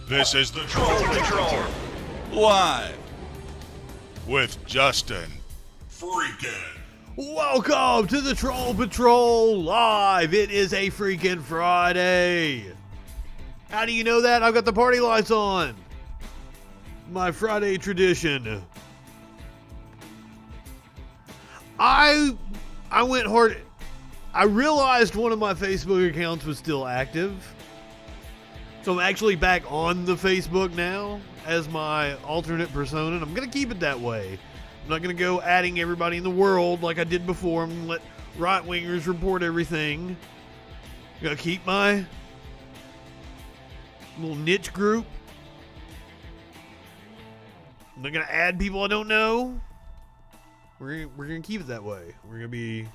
This is the Troll Patrol, live with Justin FREAKIN. Welcome to the Troll Patrol live. It is a freaking Friday. How do you know that? I've got the party lights on. My Friday tradition. I went hard. I realized one of my Facebook accounts was still active. So I'm actually back on the Facebook now as my alternate persona, and I'm going to keep it that way. I'm not going to go adding everybody in the world like I did before. I'm going to let right-wingers report everything. I'm going to keep my little niche group. I'm not going to add people I don't know. We're going to keep it that way. We're going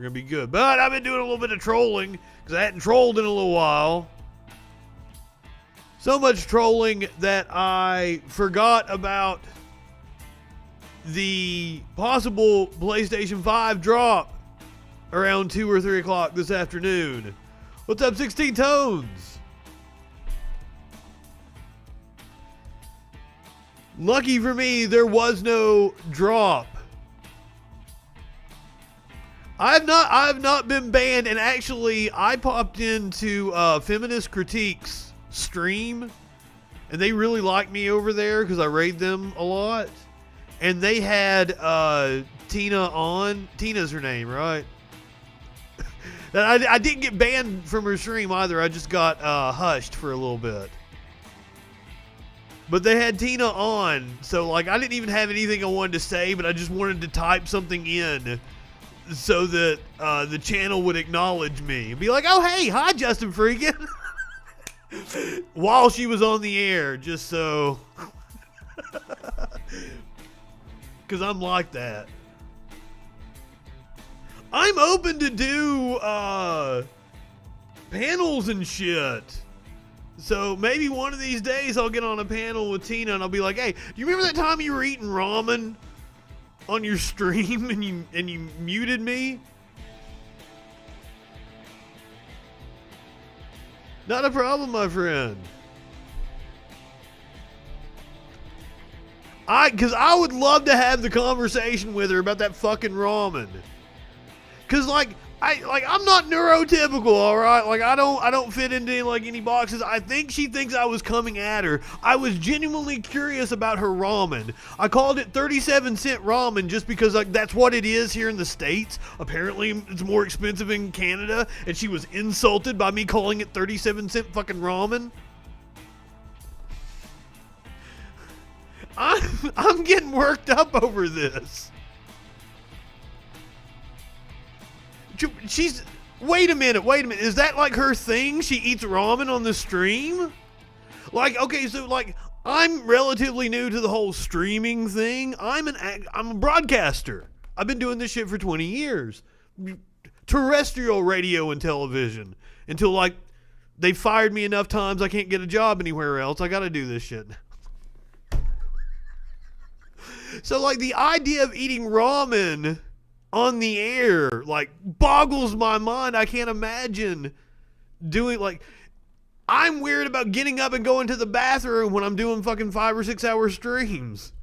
to be good. But I've been doing a little bit of trolling because I hadn't trolled in a little while. So much trolling that I forgot about the possible PlayStation 5 drop around 2 or 3 o'clock this afternoon. What's up, 16 Tones? Lucky for me, there was no drop. I've not been banned, and actually I popped into Feminist Critiques stream, and they really like me over there because I raid them a lot. And they had Tina on. Tina's her name, right? I didn't get banned from her stream either. I just got hushed for a little bit. But they had Tina on, so like I didn't even have anything I wanted to say, but I just wanted to type something in so that the channel would acknowledge me and be like, "Oh hey, hi Justin FREAKIN," while she was on the air, just so. Because I'm like that. I'm open to do panels and shit. So maybe one of these days I'll get on a panel with Tina and I'll be like, "Hey, do you remember that time you were eating ramen on your stream and you muted me?" Not a problem, my friend. Because I would love to have the conversation with her about that fucking ramen. Because I'm not neurotypical, all right. Like I don't fit into like any boxes. I think she thinks I was coming at her. I was genuinely curious about her ramen. I called it 37-cent ramen just because like that's what it is here in the States. Apparently it's more expensive in Canada, and she was insulted by me calling it 37-cent fucking ramen. I'm getting worked up over this. Wait a minute. Is that like her thing? She eats ramen on the stream? Like, okay, so like I'm relatively new to the whole streaming thing. I'm a broadcaster. I've been doing this shit for 20 years. Terrestrial radio and television. Until like they fired me enough times I can't get a job anywhere else. I got to do this shit. So like the idea of eating ramen on the air like boggles my mind. I can't imagine doing like I'm weird about getting up and going to the bathroom when I'm doing fucking 5 or 6 hour streams.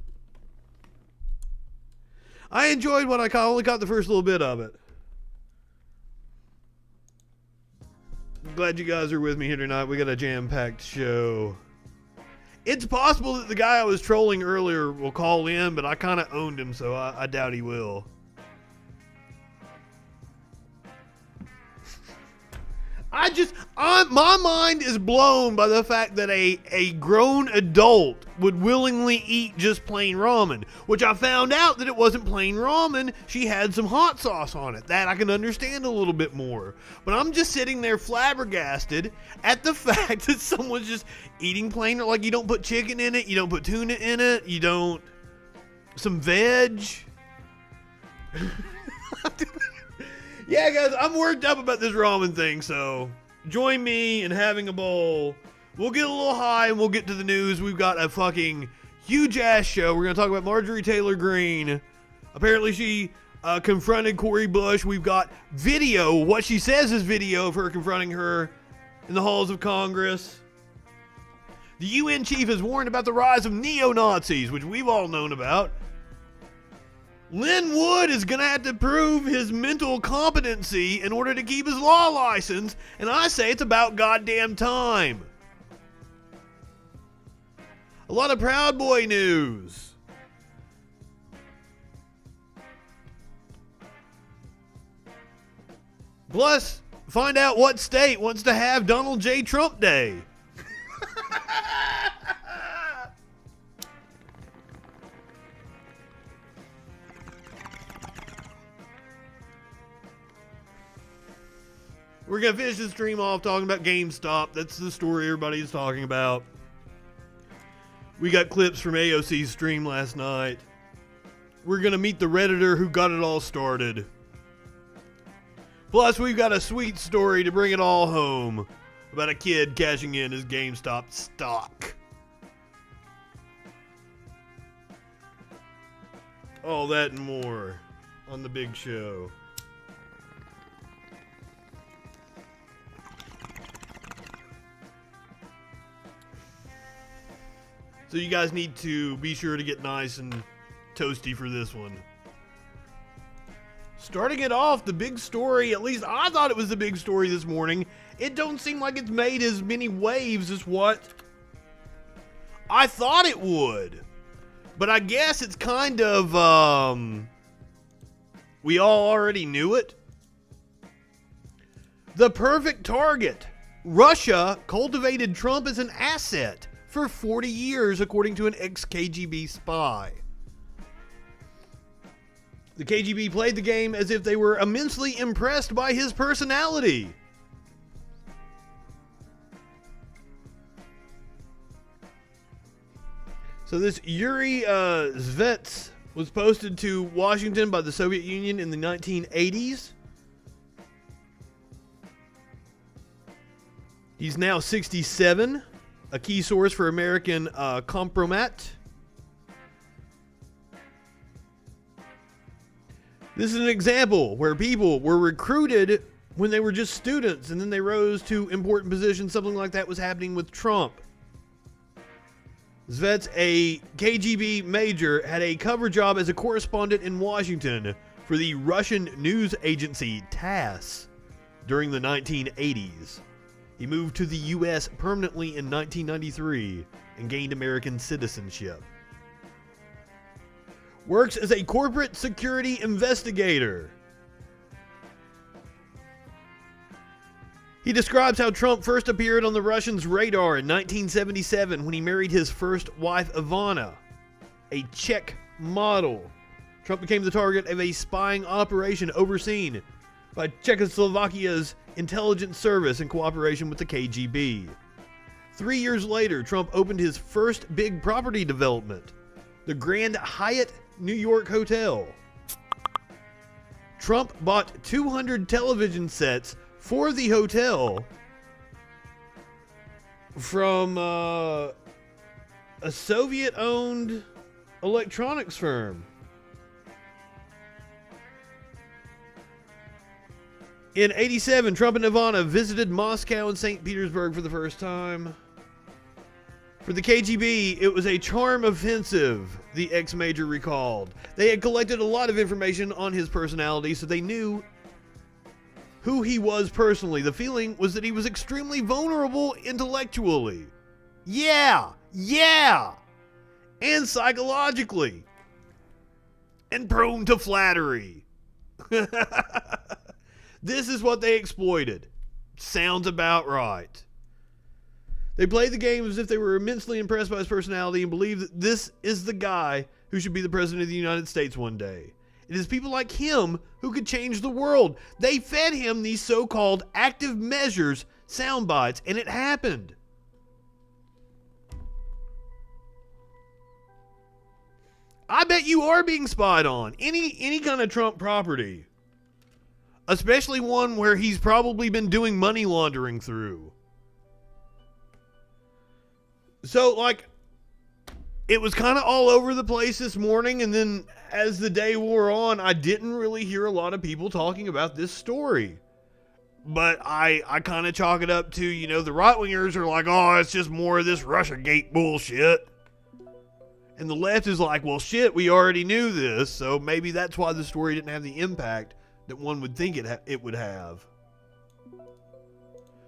I enjoyed what I only caught the first little bit of it. I'm glad you guys are with me here tonight. We got a jam-packed show. It's possible that the guy I was trolling earlier will call in, but I kind of owned him, so I doubt he will. My mind is blown by the fact that a grown adult would willingly eat just plain ramen, which I found out that it wasn't plain ramen. She had some hot sauce on it. That I can understand a little bit more. But I'm just sitting there flabbergasted at the fact that someone's just eating plain, like you don't put chicken in it, you don't put tuna in it, you don't, some veg. Yeah, guys, I'm worked up about this ramen thing, so join me in having a bowl. We'll get a little high and we'll get to the news. We've got a fucking huge ass show. We're going to talk about Marjorie Taylor Greene. Apparently she confronted Cori Bush. We've got video, what she says is video of her confronting her in the halls of Congress. The UN chief has warned about the rise of neo-Nazis, which we've all known about. Lin Wood is going to have to prove his mental competency in order to keep his law license, and I say it's about goddamn time. A lot of Proud Boy news. Plus, find out what state wants to have Donald J. Trump Day. We're going to finish this stream off talking about GameStop. That's the story everybody's talking about. We got clips from AOC's stream last night. We're going to meet the Redditor who got it all started. Plus, we've got a sweet story to bring it all home about a kid cashing in his GameStop stock. All that and more on the big show. So you guys need to be sure to get nice and toasty for this one. Starting it off, the big story, at least I thought it was the big story this morning. It don't seem like it's made as many waves as what I thought it would. But I guess it's kind of, we all already knew it. The perfect target. Russia cultivated Trump as an asset for 40 years, according to an ex-KGB spy. The KGB played the game as if they were immensely impressed by his personality. So this Yuri Zvets was posted to Washington by the Soviet Union in the 1980s. He's now 67. A key source for American Compromat. This is an example where people were recruited when they were just students and then they rose to important positions. Something like that was happening with Trump. Zvets, a KGB major, had a cover job as a correspondent in Washington for the Russian news agency TASS during the 1980s. He moved to the U.S. permanently in 1993 and gained American citizenship. Works as a corporate security investigator. He describes how Trump first appeared on the Russians' radar in 1977 when he married his first wife, Ivana, a Czech model. Trump became the target of a spying operation overseen by Czechoslovakia's intelligence service in cooperation with the KGB. 3 years later, Trump opened his first big property development, the Grand Hyatt New York Hotel. Trump bought 200 television sets for the hotel from a Soviet-owned electronics firm. In 87, Trump and Ivana visited Moscow and St. Petersburg for the first time. For the KGB, it was a charm offensive, the ex-major recalled. They had collected a lot of information on his personality, so they knew who he was personally. The feeling was that he was extremely vulnerable intellectually. Yeah! And psychologically. And prone to flattery. This is what they exploited. Sounds about right. They played the game as if they were immensely impressed by his personality and believed that this is the guy who should be the president of the United States one day. It is people like him who could change the world. They fed him these so-called active measures, sound bites, and it happened. I bet you are being spied on. Any kind of Trump property. Especially one where he's probably been doing money laundering through. So, like, it was kind of all over the place this morning, and then as the day wore on, I didn't really hear a lot of people talking about this story. But I kind of chalk it up to, you know, the right-wingers are like, oh, it's just more of this Russiagate bullshit. And the left is like, well, shit, we already knew this, so maybe that's why the story didn't have the impact that one would think it would have.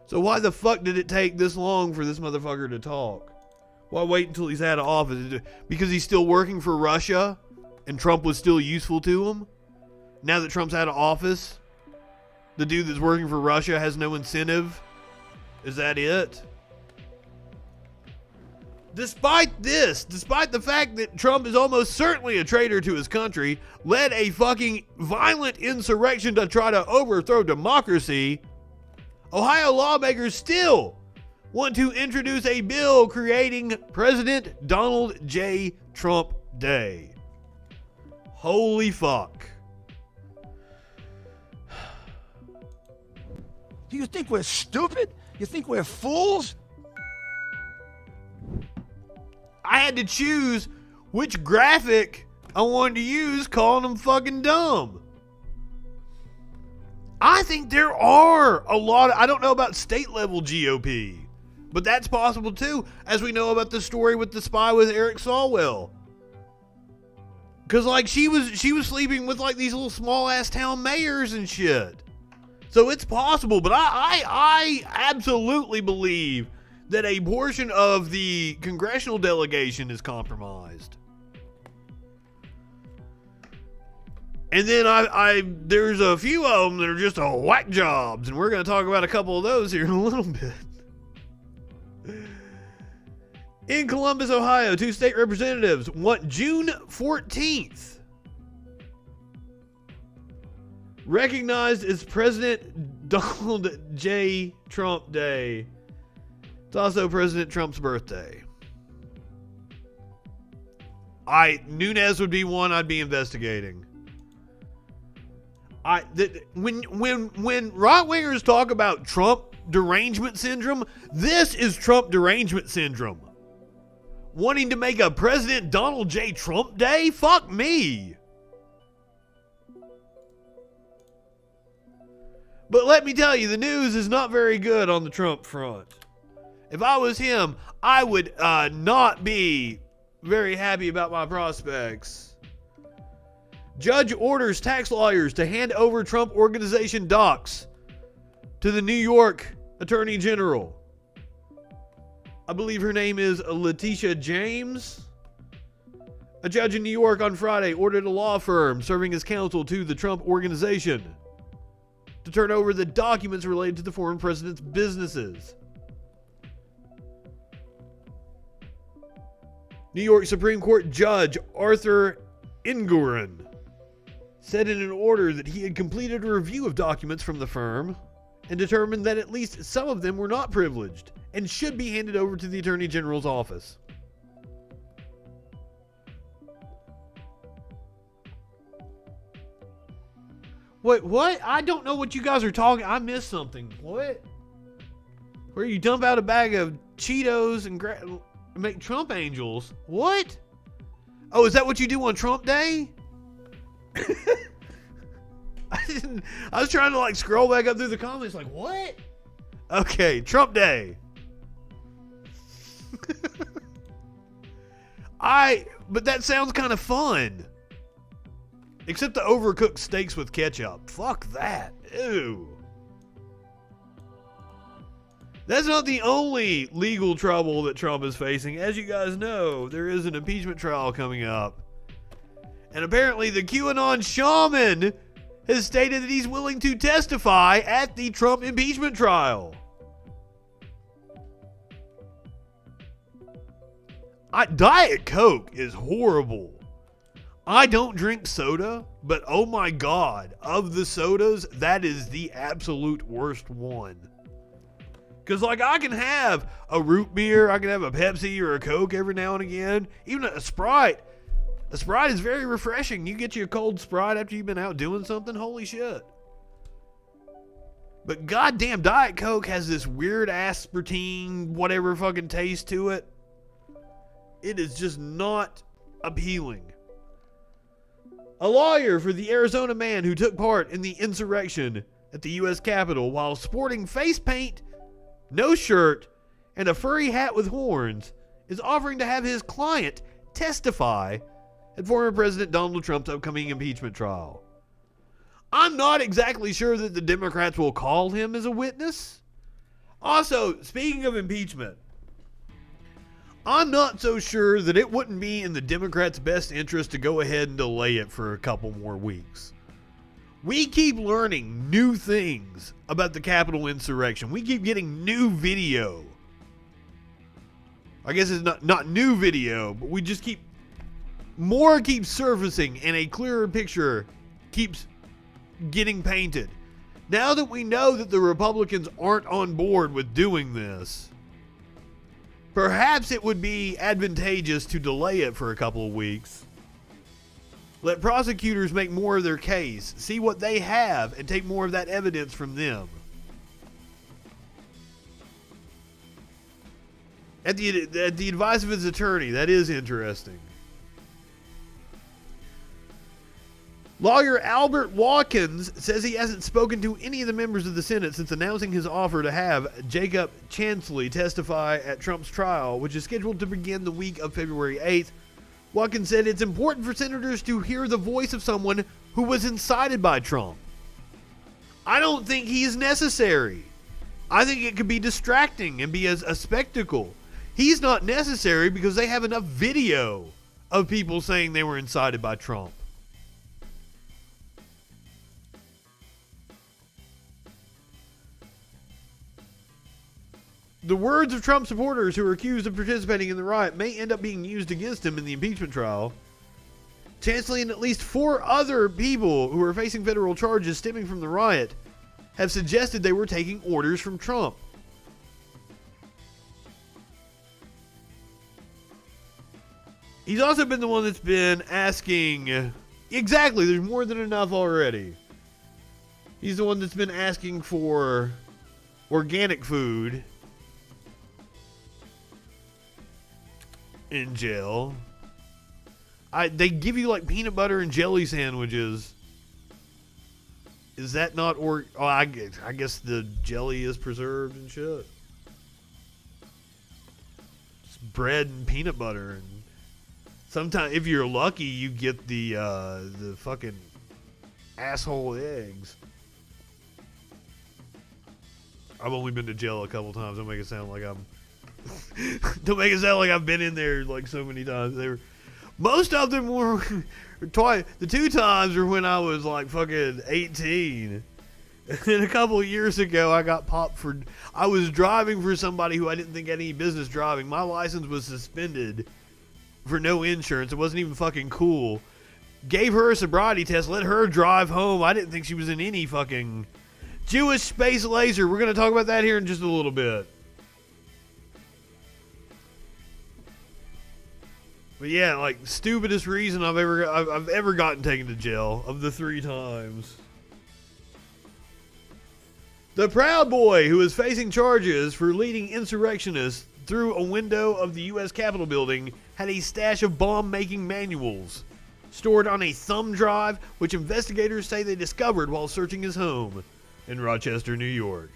So why the fuck did it take this long for this motherfucker to talk? Why wait until he's out of office? Because he's still working for Russia and Trump was still useful to him? Now that Trump's out of office, the dude that's working for Russia has no incentive? Is that it? Despite the fact that Trump is almost certainly a traitor to his country, led a fucking violent insurrection to try to overthrow democracy, Ohio lawmakers still want to introduce a bill creating President Donald J. Trump Day. Holy fuck. Do you think we're stupid? You think we're fools? I had to choose which graphic I wanted to use calling them fucking dumb. I think there are a lot of, I don't know about state level GOP, but that's possible too, as we know about the story with the spy with Eric Swalwell. Cause like she was sleeping with like these little small ass town mayors and shit. So it's possible, but I absolutely believe that a portion of the congressional delegation is compromised. And then there's a few of them that are just whack jobs, and we're going to talk about a couple of those here in a little bit. In Columbus, Ohio, 2 state representatives want June 14th recognized as President Donald J. Trump Day. It's also President Trump's birthday. Nunes would be one I'd be investigating. When right-wingers talk about Trump derangement syndrome, this is Trump derangement syndrome. Wanting to make a President Donald J. Trump Day? Fuck me. But let me tell you, the news is not very good on the Trump front. If I was him, I would not be very happy about my prospects. Judge orders tax lawyers to hand over Trump Organization docs to the New York Attorney General. I believe her name is Letitia James. A judge in New York on Friday ordered a law firm serving as counsel to the Trump Organization to turn over the documents related to the former president's businesses. New York Supreme Court Judge Arthur Engoron said in an order that he had completed a review of documents from the firm and determined that at least some of them were not privileged and should be handed over to the Attorney General's office. Wait, what? I don't know what you guys are talking. I missed something. What? Where you dump out a bag of Cheetos and make Trump angels? What? Oh, is that what you do on Trump Day? I was trying to like scroll back up through the comments like, what? Okay, Trump Day. But that sounds kind of fun. Except the overcooked steaks with ketchup. Fuck that. Ew. That's not the only legal trouble that Trump is facing. As you guys know, there is an impeachment trial coming up. And apparently the QAnon shaman has stated that he's willing to testify at the Trump impeachment trial. Diet Coke is horrible. I don't drink soda, but oh my God, of the sodas, that is the absolute worst one. Because, like, I can have a root beer, I can have a Pepsi or a Coke every now and again, even a Sprite. A Sprite is very refreshing. You get you a cold Sprite after you've been out doing something, holy shit. But goddamn, Diet Coke has this weird aspartame, whatever fucking taste to it. It is just not appealing. A lawyer for the Arizona man who took part in the insurrection at the U.S. Capitol while sporting face paint, no shirt, and a furry hat with horns, is offering to have his client testify at former President Donald Trump's upcoming impeachment trial. I'm not exactly sure that the Democrats will call him as a witness. Also, speaking of impeachment, I'm not so sure that it wouldn't be in the Democrats' best interest to go ahead and delay it for a couple more weeks. We keep learning new things about the Capitol insurrection. We keep getting new video. I guess it's not new video, but we just keeps surfacing and a clearer picture keeps getting painted. Now that we know that the Republicans aren't on board with doing this, perhaps it would be advantageous to delay it for a couple of weeks. Let prosecutors make more of their case, see what they have, and take more of that evidence from them. At the advice of his attorney, that is interesting. Lawyer Albert Watkins says he hasn't spoken to any of the members of the Senate since announcing his offer to have Jacob Chansley testify at Trump's trial, which is scheduled to begin the week of February 8th. Watkins said it's important for senators to hear the voice of someone who was incited by Trump. I don't think he is necessary. I think it could be distracting and be a spectacle. He's not necessary because they have enough video of people saying they were incited by Trump. The words of Trump supporters who are accused of participating in the riot may end up being used against him in the impeachment trial. Chansley and at least 4 other people who are facing federal charges stemming from the riot have suggested they were taking orders from Trump. He's also been the one that's been asking... Exactly, there's more than enough already. He's the one that's been asking for organic food in jail. They give you like peanut butter and jelly sandwiches. Is that not I guess the jelly is preserved and shit. It's bread and peanut butter, and sometimes if you're lucky you get the fucking asshole eggs. I've only been to jail a couple times. Don't make it sound like I've been in there like so many times. Most of them were twice. The 2 times were when I was like fucking 18. And a couple of years ago, I got popped for. I was driving for somebody who I didn't think had any business driving. My license was suspended for no insurance. It wasn't even fucking cool. Gave her a sobriety test. Let her drive home. I didn't think she was in any fucking Jewish space laser. We're gonna talk about that here in just a little bit. But yeah, like stupidest reason I've ever gotten taken to jail of the 3 times. The Proud Boy, who is facing charges for leading insurrectionists through a window of the U.S. Capitol building, had a stash of bomb-making manuals stored on a thumb drive, which investigators say they discovered while searching his home in Rochester, New York.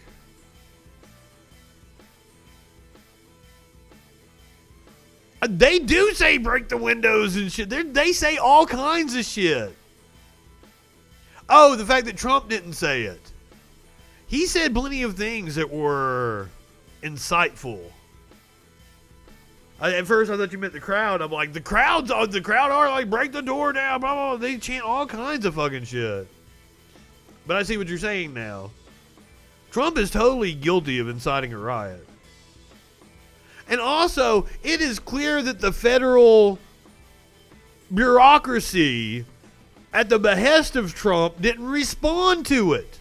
They do say break the windows and shit. They say all kinds of shit. Oh, the fact that Trump didn't say it. He said plenty of things that were insightful. At first I thought you meant the crowd. I'm like, the crowd are like, break the door down, blah, blah, blah. They chant all kinds of fucking shit. But I see what you're saying now. Trump is totally guilty of inciting a riot. And also, it is clear that the federal bureaucracy, at the behest of Trump, didn't respond to it.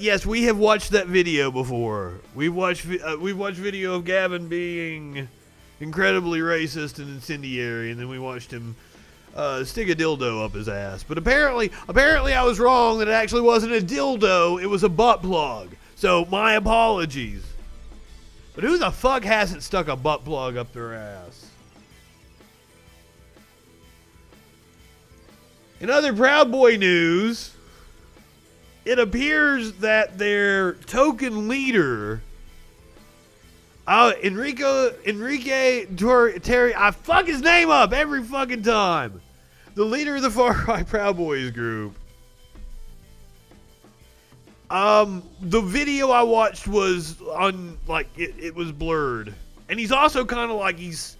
Yes, we have watched that video before. We've watched video of Gavin being incredibly racist and incendiary, and then we watched him stick a dildo up his ass. But apparently I was wrong that it actually wasn't a dildo, it was a butt plug. So my apologies. But who the fuck hasn't stuck a butt plug up their ass? In other Proud Boy news, it appears that their token leader, Enrique Terry, I fuck his name up every fucking time. The leader of the far-right Proud Boys group. The video I watched was on, like, it was blurred. And he's also kind of like, he's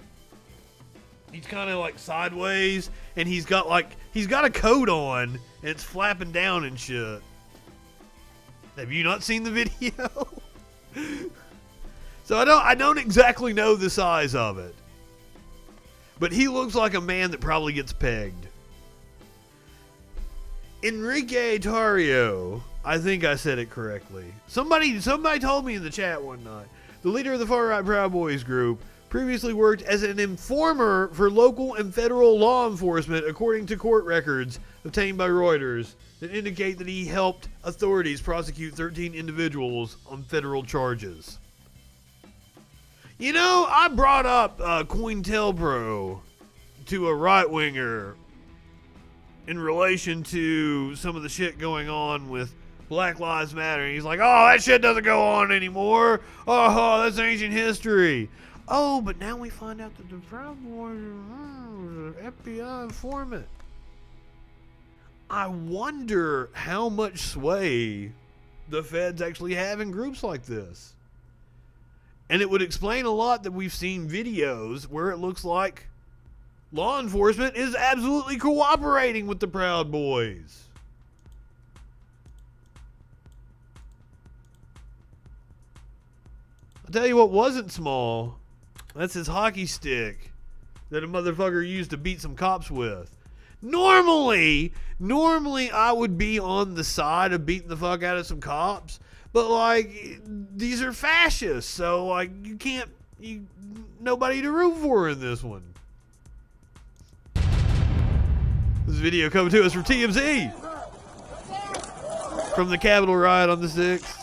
kind of like sideways, and he's got a coat on, and it's flapping down and shit. Have you not seen the video? So I don't exactly know the size of it. But he looks like a man that probably gets pegged. Enrique Tarrio, I think I said it correctly. Somebody told me in the chat one night. The leader of the far-right Proud Boys group previously worked as an informer for local and federal law enforcement, according to court records obtained by Reuters that indicate that he helped authorities prosecute 13 individuals on federal charges. You know, I brought up COINTELPRO to a right-winger in relation to some of the shit going on with Black Lives Matter. And he's like, oh, that shit doesn't go on anymore. Oh, that's ancient history. Oh, but now we find out that the Proud Boys are FBI informant. I wonder how much sway the feds actually have in groups like this. And it would explain a lot that we've seen videos where it looks like law enforcement is absolutely cooperating with the Proud Boys. I'll tell you what wasn't small. That's his hockey stick that a motherfucker used to beat some cops with. Normally I would be on the side of beating the fuck out of some cops, but like, these are fascists, so like, nobody to root for in this one. This video coming to us from TMZ. From the Capitol riot on the 6th.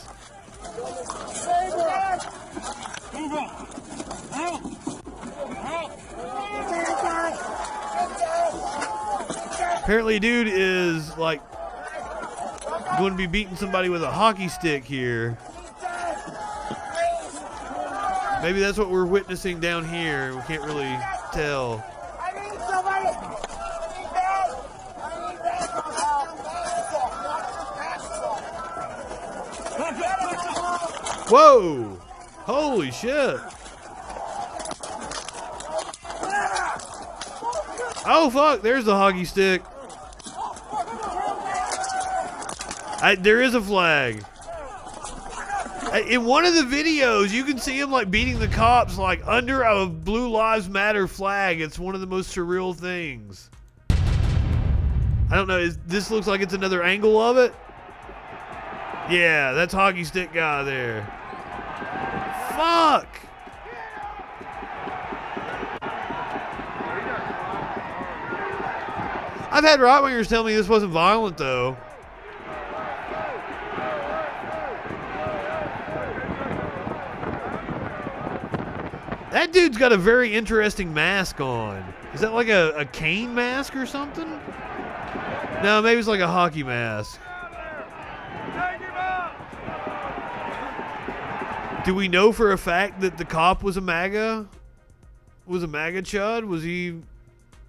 Apparently, dude is like going to be beating somebody with a hockey stick here. Maybe that's what we're witnessing down here. We can't really tell. Whoa! Holy shit! Oh fuck, there's the hockey stick. There is a flag. In one of the videos, you can see him like beating the cops like under a Blue Lives Matter flag. It's one of the most surreal things. I don't know, this looks like it's another angle of it. Yeah, that's hockey stick guy there. Fuck! I've had right-wingers tell me this wasn't violent, though. That dude's got a very interesting mask on. Is that like a cane mask or something? No, maybe it's like a hockey mask. Do we know for a fact that the cop was a MAGA? Was a MAGA chud? Was he,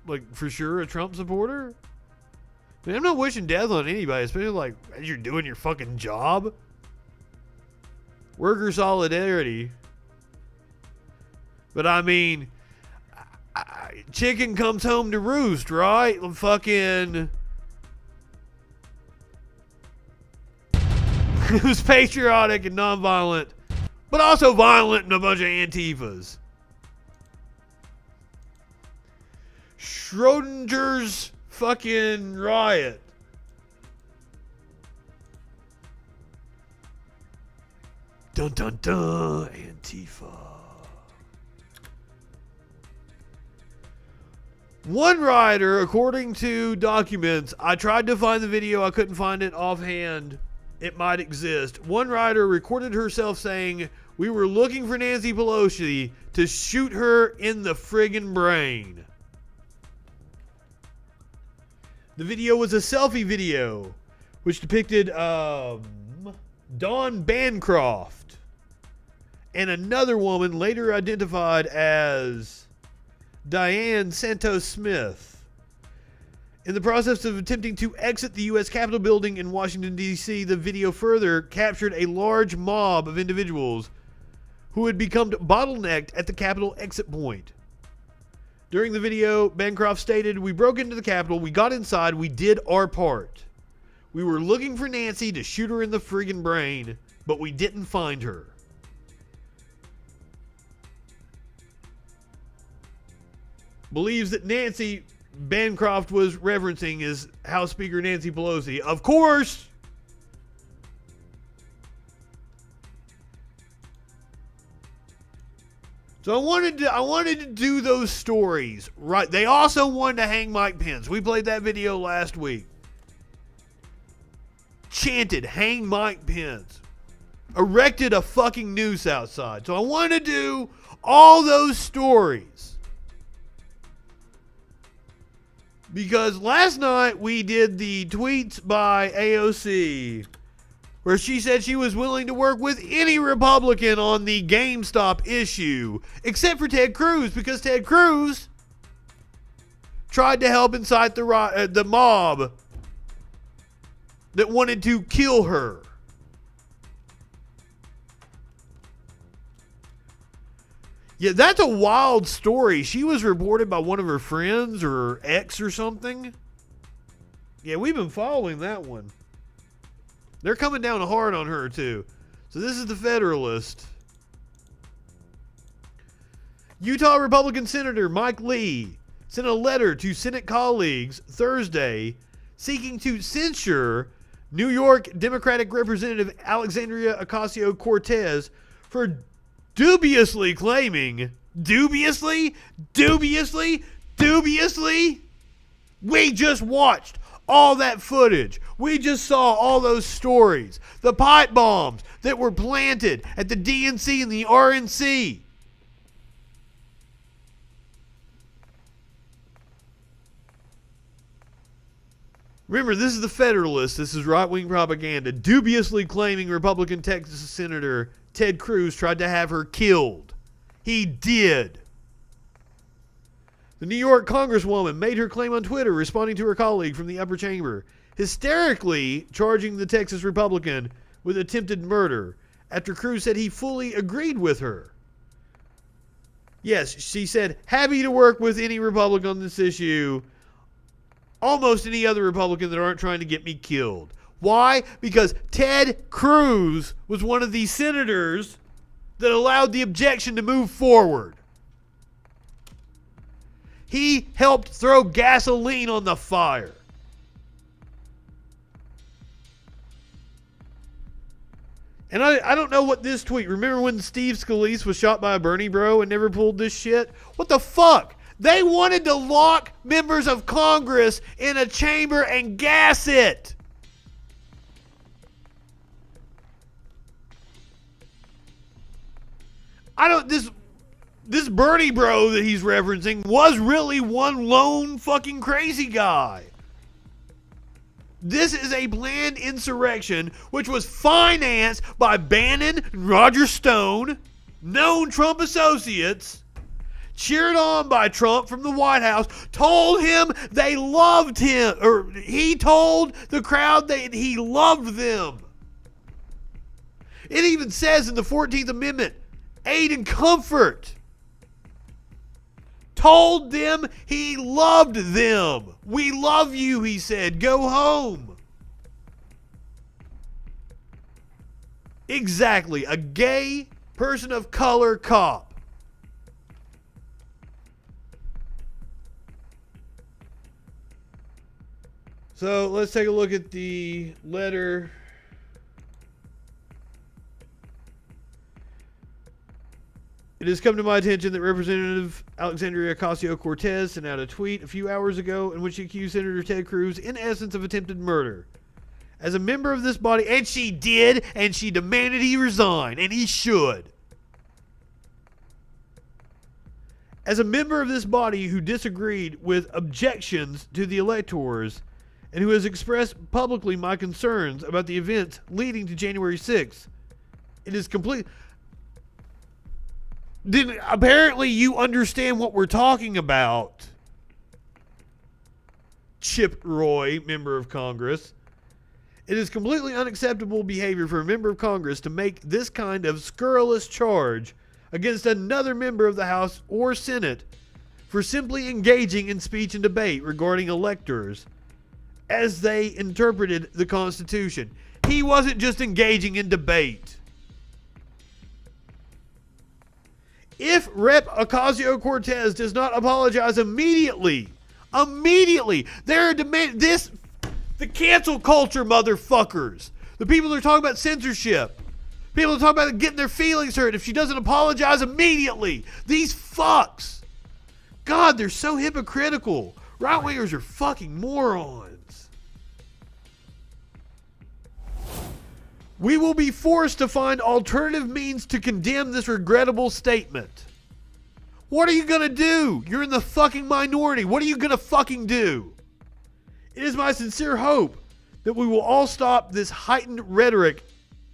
like, for sure a Trump supporter? I mean, I'm not wishing death on anybody, especially, like, as you're doing your fucking job. Worker solidarity. But, I mean, chicken comes home to roost, right? Fucking... Who's patriotic and nonviolent, but also violent and a bunch of Antifas. Schrodinger's fucking riot. Dun dun dun, Antifa. One rioter, according to documents, I tried to find the video, I couldn't find it offhand. It might exist. One rioter recorded herself saying, "We were looking for Nancy Pelosi to shoot her in the friggin' brain." The video was a selfie video, which depicted Dawn Bancroft and another woman later identified as Diane Santos Smith. In the process of attempting to exit the U.S. Capitol building in Washington, D.C., the video further captured a large mob of individuals who had become bottlenecked at the Capitol exit point. During the video, Bancroft stated, "We broke into the Capitol, we got inside, we did our part. We were looking for Nancy to shoot her in the friggin' brain, but we didn't find her." Believes that Nancy Bancroft was referencing is House Speaker Nancy Pelosi. Of course! So I wanted to do those stories. Right. They also wanted to hang Mike Pence. We played that video last week. Chanted, hang Mike Pence. Erected a fucking noose outside. So I wanted to do all those stories. Because last night we did the tweets by AOC where she said she was willing to work with any Republican on the GameStop issue, except for Ted Cruz, because Ted Cruz tried to help incite the mob that wanted to kill her. Yeah, that's a wild story. She was reported by one of her friends or her ex or something. Yeah, we've been following that one. They're coming down hard on her, too. So this is the Federalist. Utah Republican Senator Mike Lee sent a letter to Senate colleagues Thursday seeking to censure New York Democratic Representative Alexandria Ocasio-Cortez for dubiously claiming, dubiously, we just watched all that footage. We just saw all those stories. The pipe bombs that were planted at the DNC and the RNC. Remember, this is the Federalist. This is right-wing propaganda. Dubiously claiming Republican Texas Senator Ted Cruz tried to have her killed. He did. The New York Congresswoman made her claim on Twitter, responding to her colleague from the upper chamber, hysterically charging the Texas Republican with attempted murder after Cruz said he fully agreed with her. Yes, she said, happy to work with any Republican on this issue, almost any other Republican that aren't trying to get me killed. Why? Because Ted Cruz was one of the senators that allowed the objection to move forward. He helped throw gasoline on the fire. And I don't know what this tweet... Remember when Steve Scalise was shot by a Bernie bro and never pulled this shit? What the fuck? They wanted to lock members of Congress in a chamber and gas it. This Bernie bro that he's referencing was really one lone fucking crazy guy. This is a planned insurrection which was financed by Bannon and Roger Stone, known Trump associates, cheered on by Trump from the White House, told him they loved him, or he told the crowd that he loved them. It even says in the 14th Amendment, aid and comfort. Told them he loved them. We love you, he said. Go home. Exactly. A gay person of color cop. So let's take a look at the letter. It has come to my attention that Representative Alexandria Ocasio-Cortez sent out a tweet a few hours ago in which she accused Senator Ted Cruz, in essence, of attempted murder. As a member of this body, and she did, and she demanded he resign, and he should. As a member of this body who disagreed with objections to the electors, and who has expressed publicly my concerns about the events leading to January 6th. It is complete. Apparently you understand what we're talking about. Chip Roy, member of Congress. It is completely unacceptable behavior for a member of Congress to make this kind of scurrilous charge against another member of the House or Senate for simply engaging in speech and debate regarding electors as they interpreted the Constitution. He wasn't just engaging in debate. If Rep. Ocasio-Cortez does not apologize immediately, they're demanding this. The cancel culture motherfuckers. The people that are talking about censorship. People that are talking about getting their feelings hurt if she doesn't apologize immediately. These fucks. God, they're so hypocritical. Right-wingers are fucking morons. We will be forced to find alternative means to condemn this regrettable statement. What are you gonna do? You're in the fucking minority. What are you gonna fucking do? It is my sincere hope that we will all stop this heightened rhetoric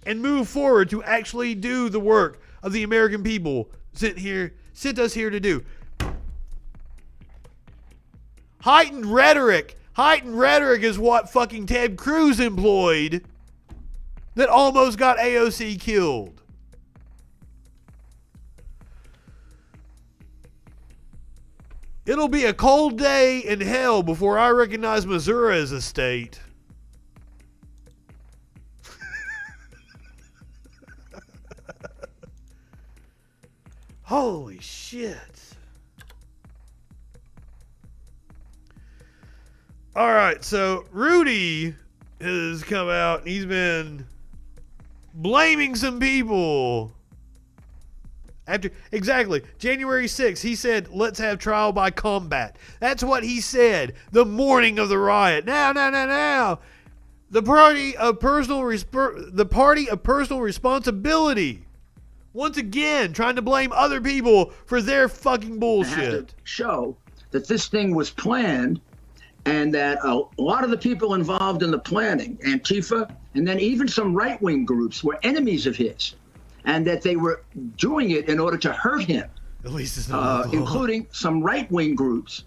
and move forward to actually do the work of the American people sent us here to do. Heightened rhetoric is what fucking Ted Cruz employed that almost got AOC killed. It'll be a cold day in hell before I recognize Missouri as a state. Holy shit. All right, so Rudy has come out and he's been blaming some people. Exactly, January 6th, he said, let's have trial by combat. That's what he said the morning of the riot. Now. The party of personal responsibility. Once again, trying to blame other people for their fucking bullshit. Have to show that this thing was planned and that a lot of the people involved in the planning, Antifa, and then even some right-wing groups were enemies of his. And that they were doing it in order to hurt him, at least it's not including some right-wing groups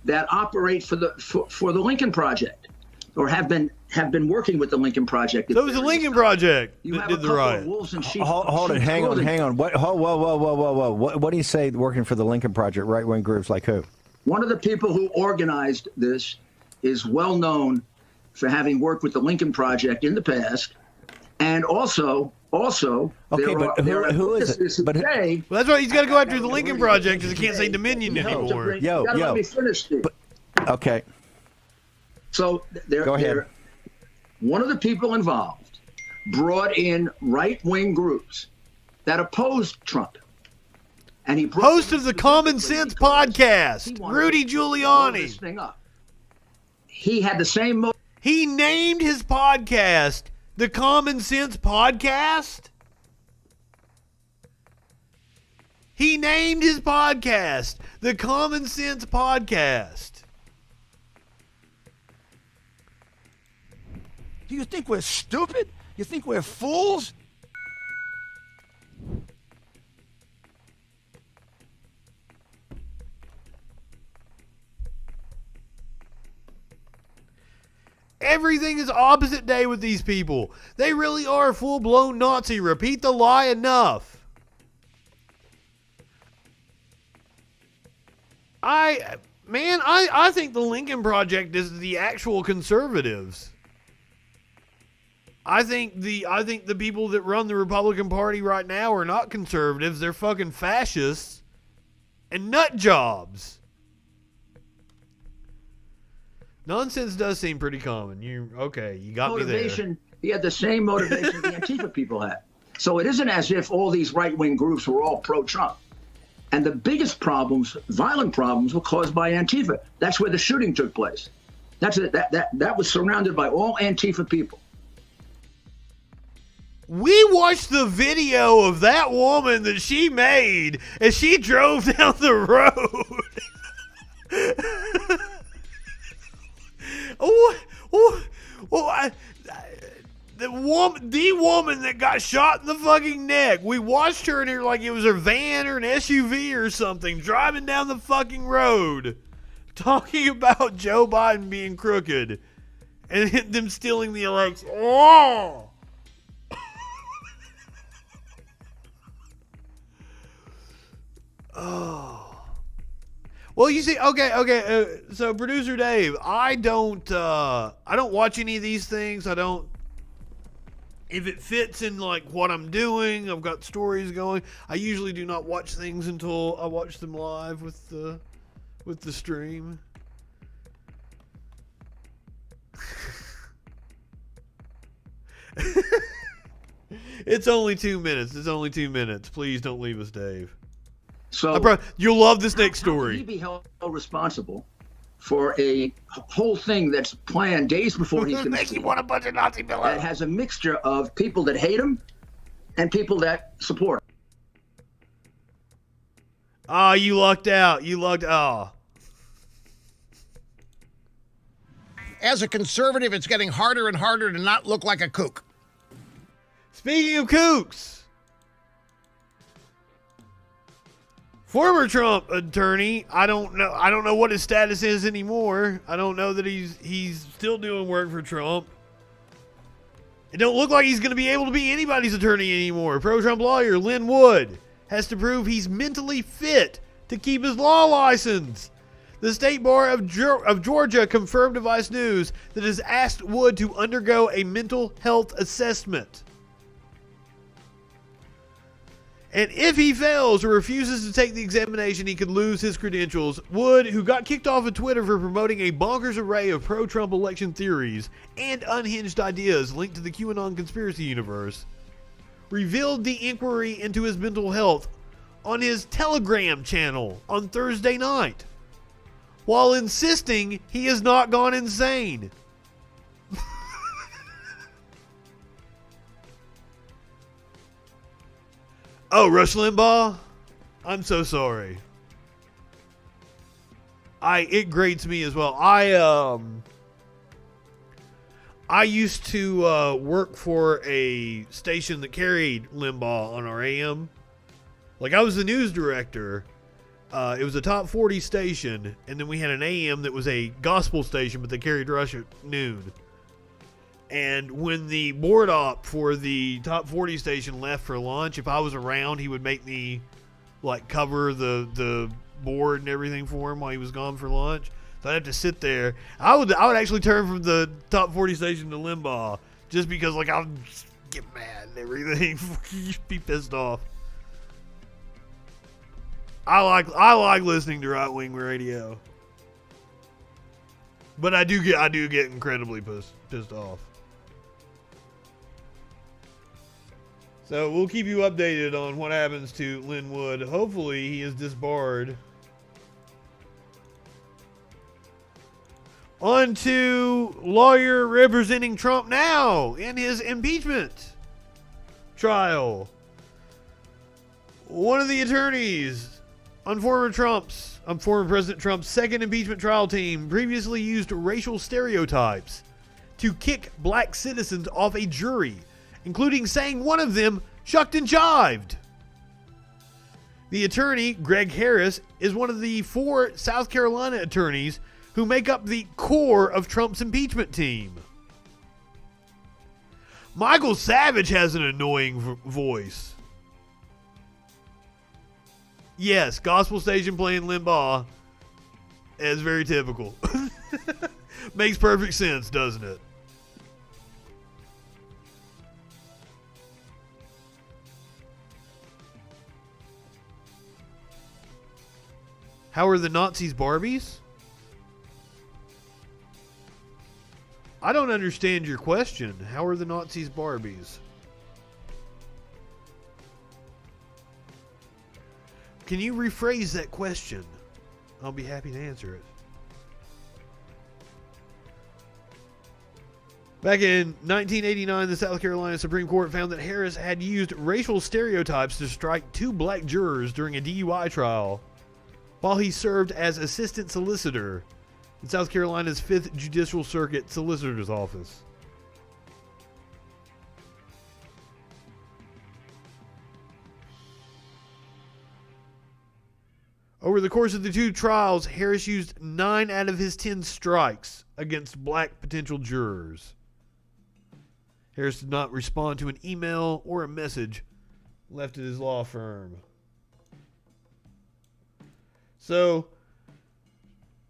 that operate for the Lincoln Project, or have been working with the Lincoln Project. So it was the Lincoln Project that did the riot. Hold it, hang on. Whoa. What do you say working for the Lincoln Project? Right-wing groups like who? One of the people who organized this is well known for having worked with the Lincoln Project in the past, and also. Okay, but who is it? Well, that's why he's got to go after the Lincoln Project because he can't say Dominion anymore. Let me finish, Steve. Okay. So one of the people involved brought in right-wing groups that opposed Trump. And he host of the Common Sense podcast, Rudy Giuliani. He had the same motive. He named his podcast the Common Sense Podcast? He named his podcast the Common Sense Podcast. Do you think we're stupid? You think we're fools? Everything is opposite day with these people. They really are full-blown Nazi. Repeat the lie enough. I think the Lincoln Project is the actual conservatives. I think the people that run the Republican Party right now are not conservatives. They're fucking fascists and nut jobs. Nonsense does seem pretty common. You got me there. He had the same motivation the Antifa people had. So it isn't as if all these right-wing groups were all pro-Trump. And the biggest problems, violent problems, were caused by Antifa. That's where the shooting took place. That was surrounded by all Antifa people. We watched the video of that woman that she made as she drove down the road. the woman that got shot in the fucking neck, we watched her in her like it was her van or an SUV or something, driving down the fucking road, talking about Joe Biden being crooked and them stealing the election. Oh! Oh. Well, you see, okay. So, producer Dave, I don't watch any of these things. I don't. If it fits in like what I'm doing, I've got stories going. I usually do not watch things until I watch them live with the stream. It's only 2 minutes. Please don't leave us, Dave. So you'll love this next How story. can he be held responsible for a whole thing that's planned days before he's going to want a bunch of Nazi that pillows. has a mixture of people that hate him and people that support him? Ah, you lucked out. As a conservative, it's getting harder and harder to not look like a kook. Speaking of kooks, former Trump attorney, I don't know what his status is anymore. I don't know that he's still doing work for Trump. It don't look like he's going to be able to be anybody's attorney anymore. Pro-Trump lawyer Lynn Wood has to prove he's mentally fit to keep his law license. The State Bar of Georgia confirmed to Vice News that it has asked Wood to undergo a mental health assessment. And if he fails or refuses to take the examination, he could lose his credentials. Wood, who got kicked off of Twitter for promoting a bonkers array of pro-Trump election theories and unhinged ideas linked to the QAnon conspiracy universe, revealed the inquiry into his mental health on his Telegram channel on Thursday night, while insisting he has not gone insane. Oh, Rush Limbaugh? I'm so sorry. It grates me as well. I used to work for a station that carried Limbaugh on our AM. Like, I was the news director. It was a top 40 station, and then we had an AM that was a gospel station, but they carried Rush at noon. And when the board op for the top 40 station left for lunch, if I was around, he would make me like cover the board and everything for him while he was gone for lunch. So I'd have to sit there. I would actually turn from the top 40 station to Limbaugh just because like I would get mad and everything, be pissed off. I like listening to right wing radio, but I do get incredibly pissed off. So we'll keep you updated on what happens to Lynn Wood. Hopefully he is disbarred. On to lawyer representing Trump now in his impeachment trial. One of the attorneys on former President Trump's second impeachment trial team previously used racial stereotypes to kick black citizens off a jury, including saying one of them shucked and jived. The attorney, Greg Harris, is one of the 4 South Carolina attorneys who make up the core of Trump's impeachment team. Michael Savage has an annoying voice. Yes, gospel station playing Limbaugh is very typical. Makes perfect sense, doesn't it? How are the Nazis Barbies? I don't understand your question. How are the Nazis Barbies? Can you rephrase that question? I'll be happy to answer it. Back in 1989, the South Carolina Supreme Court found that Harris had used racial stereotypes to strike 2 black jurors during a DUI trial while he served as assistant solicitor in South Carolina's 5th Judicial Circuit Solicitor's Office. Over the course of the 2 trials, Harris used 9 out of his 10 strikes against black potential jurors. Harris did not respond to an email or a message left at his law firm. So,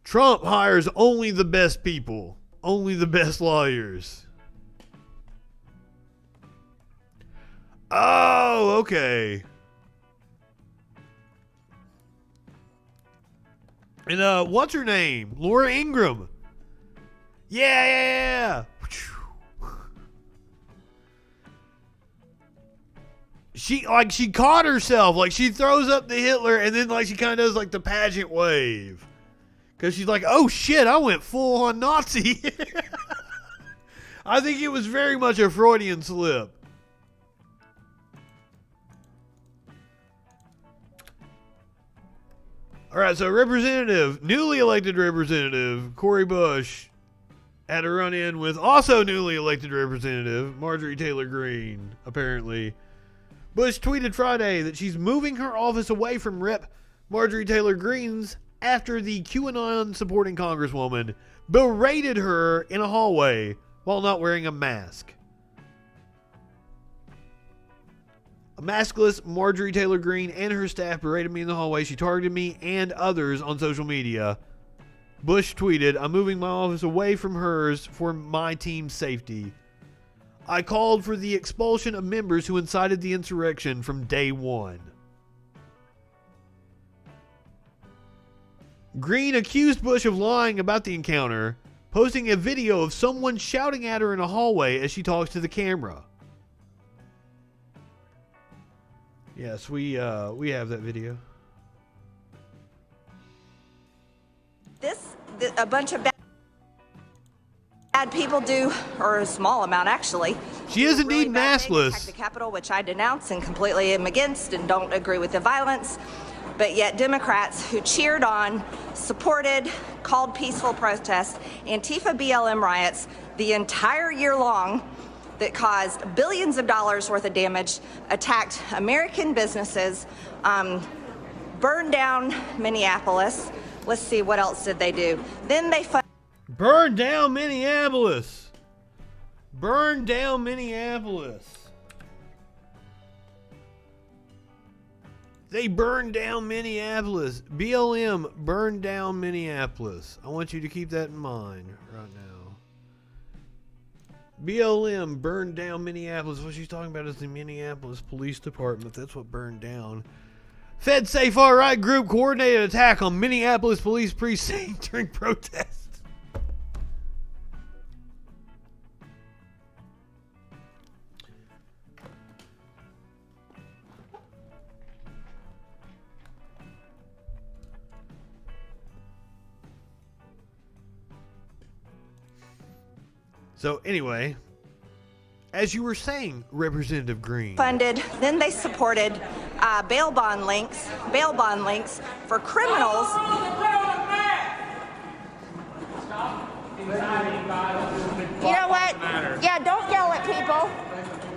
Trump hires only the best people, only the best lawyers. Oh, okay. And what's her name? Laura Ingraham. Yeah. She caught herself. Like, she throws up the Hitler and then like she kind of does like the pageant wave. Because she's like, oh shit, I went full on Nazi. I think it was very much a Freudian slip. All right, so newly elected Representative Cori Bush had a run-in with also newly elected Representative Marjorie Taylor Greene, apparently. Bush tweeted Friday that she's moving her office away from Rep. Marjorie Taylor Greene's after the QAnon-supporting Congresswoman berated her in a hallway while not wearing a mask. A maskless Marjorie Taylor Greene and her staff berated me in the hallway. She targeted me and others on social media. Bush tweeted, I'm moving my office away from hers for my team's safety. I called for the expulsion of members who incited the insurrection from day one. Greene accused Bush of lying about the encounter, posting a video of someone shouting at her in a hallway as she talks to the camera. Yes, we have that video. A bunch of bad people do, or a small amount actually. She is indeed maskless. Attack the Capitol, which I denounce and completely am against and don't agree with the violence. But yet Democrats who cheered on, supported, called peaceful protests, Antifa BLM riots the entire year long that caused billions of dollars worth of damage, attacked American businesses, burned down Minneapolis. Let's see, what else did they do? Then they burned down Minneapolis. Burned down Minneapolis. They burned down Minneapolis. BLM burned down Minneapolis. I want you to keep that in mind right now. BLM burned down Minneapolis. What she's talking about is the Minneapolis Police Department. That's what burned down. Feds say far-right group coordinated attack on Minneapolis police precinct during protests. So anyway, as you were saying, Representative Greene. Funded, then they supported bail bond links for criminals. You know what? Yeah, don't yell at people.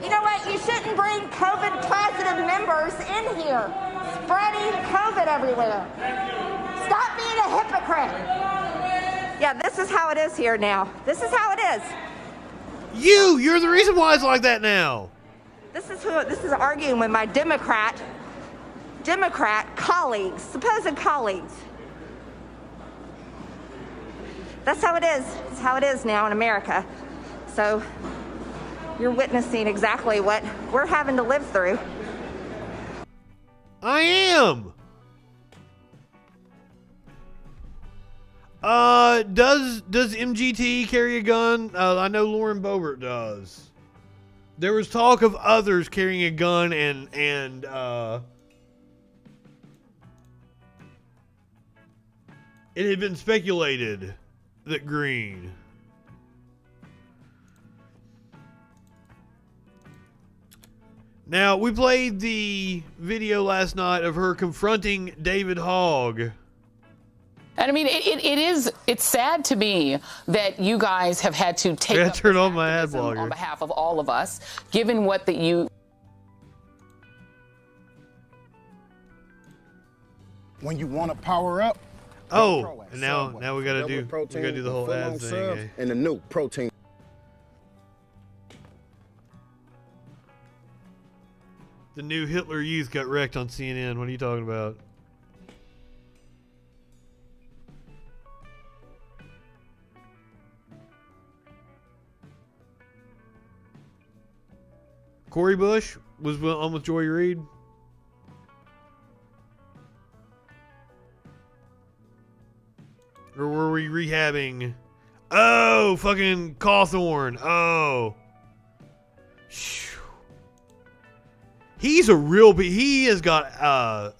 You know what? You shouldn't bring COVID positive members in here, spreading COVID everywhere. Stop being a hypocrite. Yeah, this is how it is here now. This is how it is. You're the reason why it's like that now. This is arguing with my Democrat colleagues, supposed colleagues. That's how it is. It's how it is now in America. So you're witnessing exactly what we're having to live through. I am. Does MGT carry a gun? I know Lauren Boebert does. There was talk of others carrying a gun and it had been speculated that Greene. Now, we played the video last night of her confronting David Hogg. And I mean, it's sad to me that you guys have had to take up turn this on my ad activism blogger on behalf of all of us, given what that you. When you want to power up. Oh, and now we gotta do the whole ad thing. Eh? And the new protein. The new Hitler Youth got wrecked on CNN. What are you talking about? Corey Bush was on with Joy Reid. Or were we rehabbing? Oh, fucking Cawthorn. Oh. He's a real... He has got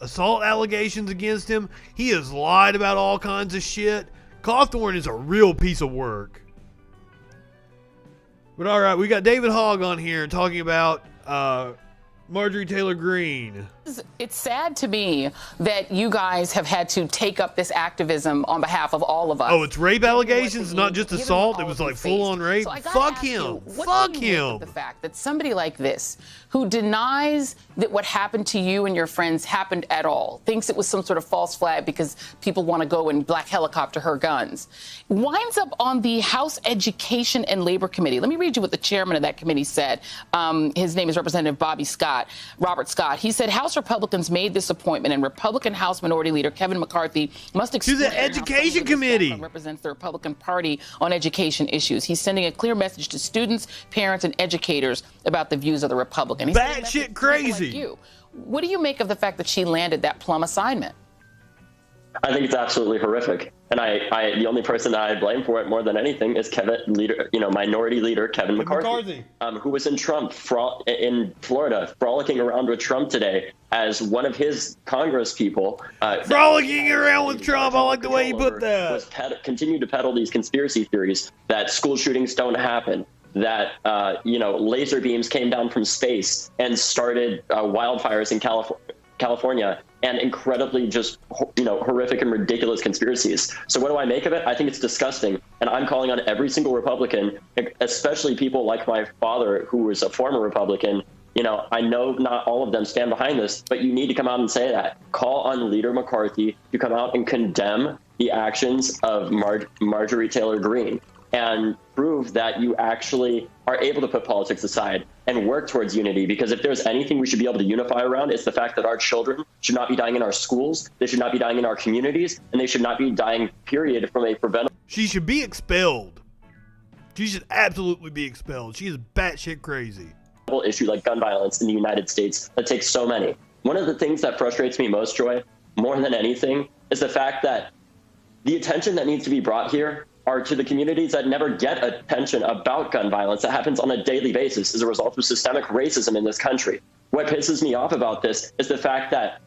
assault allegations against him. He has lied about all kinds of shit. Cawthorn is a real piece of work. But all right, we got David Hogg on here talking about Marjorie Taylor Greene. It's sad to me that you guys have had to take up this activism on behalf of all of us. Oh, it's rape allegations, not just assault. It was like full-on rape. So Fuck him. Fuck him. The fact that somebody like this, who denies that what happened to you and your friends happened at all, thinks it was some sort of false flag because people want to go and black helicopter her guns, winds up on the House Education and Labor Committee. Let me read you what the chairman of that committee said. His name is Representative Robert Scott. He said House Republicans made this appointment, and Republican House Minority Leader Kevin McCarthy must explain to the Education Committee. Represents the Republican Party on education issues. He's sending a clear message to students, parents, and educators about the views of the Republican. Batshit crazy. Like you. What do you make of the fact that she landed that plum assignment? I think it's absolutely horrific. And I the only person that I blame for it more than anything is Minority Leader Kevin McCarthy. Who was in in Florida, frolicking around with Trump today as one of his Congress people. Frolicking around with Trump. I like the way you put that. Continued to peddle these conspiracy theories that school shootings don't happen, that laser beams came down from space and started wildfires in California, and incredibly just horrific and ridiculous conspiracies. So what do I make of it? I think it's disgusting, and I'm calling on every single Republican, especially people like my father, who was a former Republican. I know not all of them stand behind this, but you need to come out and say that. Call on Leader McCarthy to come out and condemn the actions of Marjorie Taylor Greene and prove that you actually are able to put politics aside and work towards unity. Because if there's anything we should be able to unify around, it's the fact that our children should not be dying in our schools, they should not be dying in our communities, and they should not be dying, period, from a preventable... She should be expelled. She should absolutely be expelled. She is batshit crazy. ...issue like gun violence in the United States that takes so many. One of the things that frustrates me most, Joy, more than anything, is the fact that the attention that needs to be brought here are to the communities that never get attention about gun violence that happens on a daily basis as a result of systemic racism in this country. What pisses me off about this is the fact that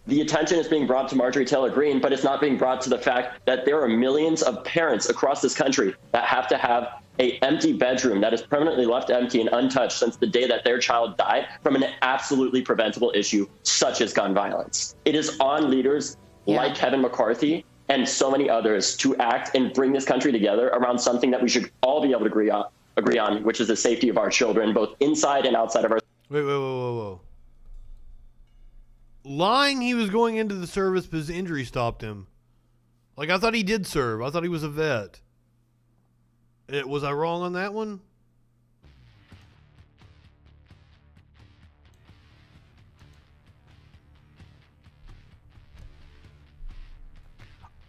the attention is being brought to Marjorie Taylor Greene, but it's not being brought to the fact that there are millions of parents across this country that have to have an empty bedroom that is permanently left empty and untouched since the day that their child died from an absolutely preventable issue such as gun violence. It is on leaders like Kevin McCarthy and so many others to act and bring this country together around something that we should all be able to agree on, which is the safety of our children, both inside and outside of our... Whoa. Lying he was going into the service because injury stopped him. Like, I thought he did serve. I thought he was a vet. Was I wrong on that one?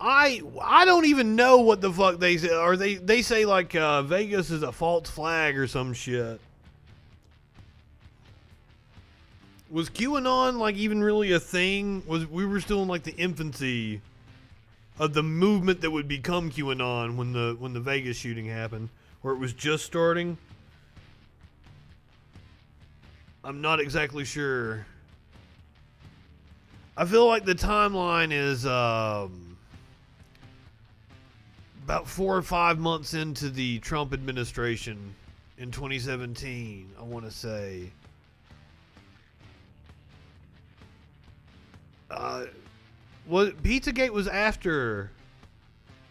I don't even know what the fuck they say. Or they say like Vegas is a false flag or some shit. Was QAnon like even really a thing? We were still in like the infancy of the movement that would become QAnon when the Vegas shooting happened, or it was just starting? I'm not exactly sure. I feel like the timeline is about 4 or 5 months into the Trump administration in 2017, I want to say. Pizzagate was after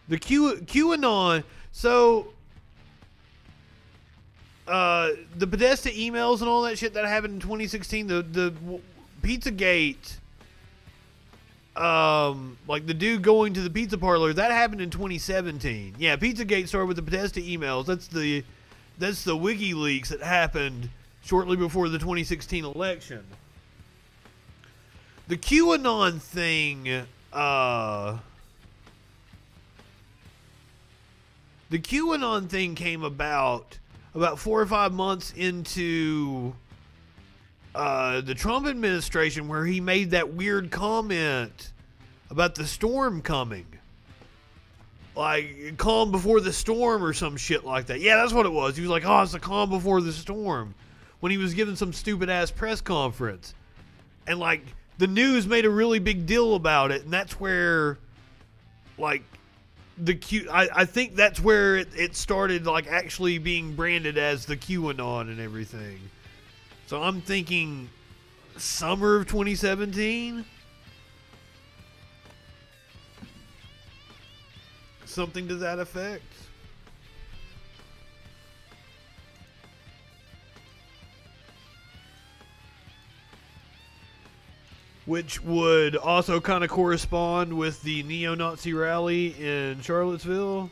The QAnon. So, the Podesta emails and all that shit that happened in 2016. The Pizzagate. Like the dude going to the pizza parlor, that happened in 2017. Yeah, Pizzagate started with the Podesta emails. That's the WikiLeaks that happened shortly before the 2016 election. The QAnon thing, the QAnon thing came about 4 or 5 months into the Trump administration, where he made that weird comment about the storm coming. Like, calm before the storm or some shit like that. Yeah, that's what it was. He was like, oh, it's a calm before the storm, when he was giving some stupid-ass press conference. And, like, the news made a really big deal about it, and that's where, like, I think that's where it started, like, actually being branded as the QAnon and everything. So I'm thinking summer of 2017? Something to that effect. Which would also kind of correspond with the neo-Nazi rally in Charlottesville.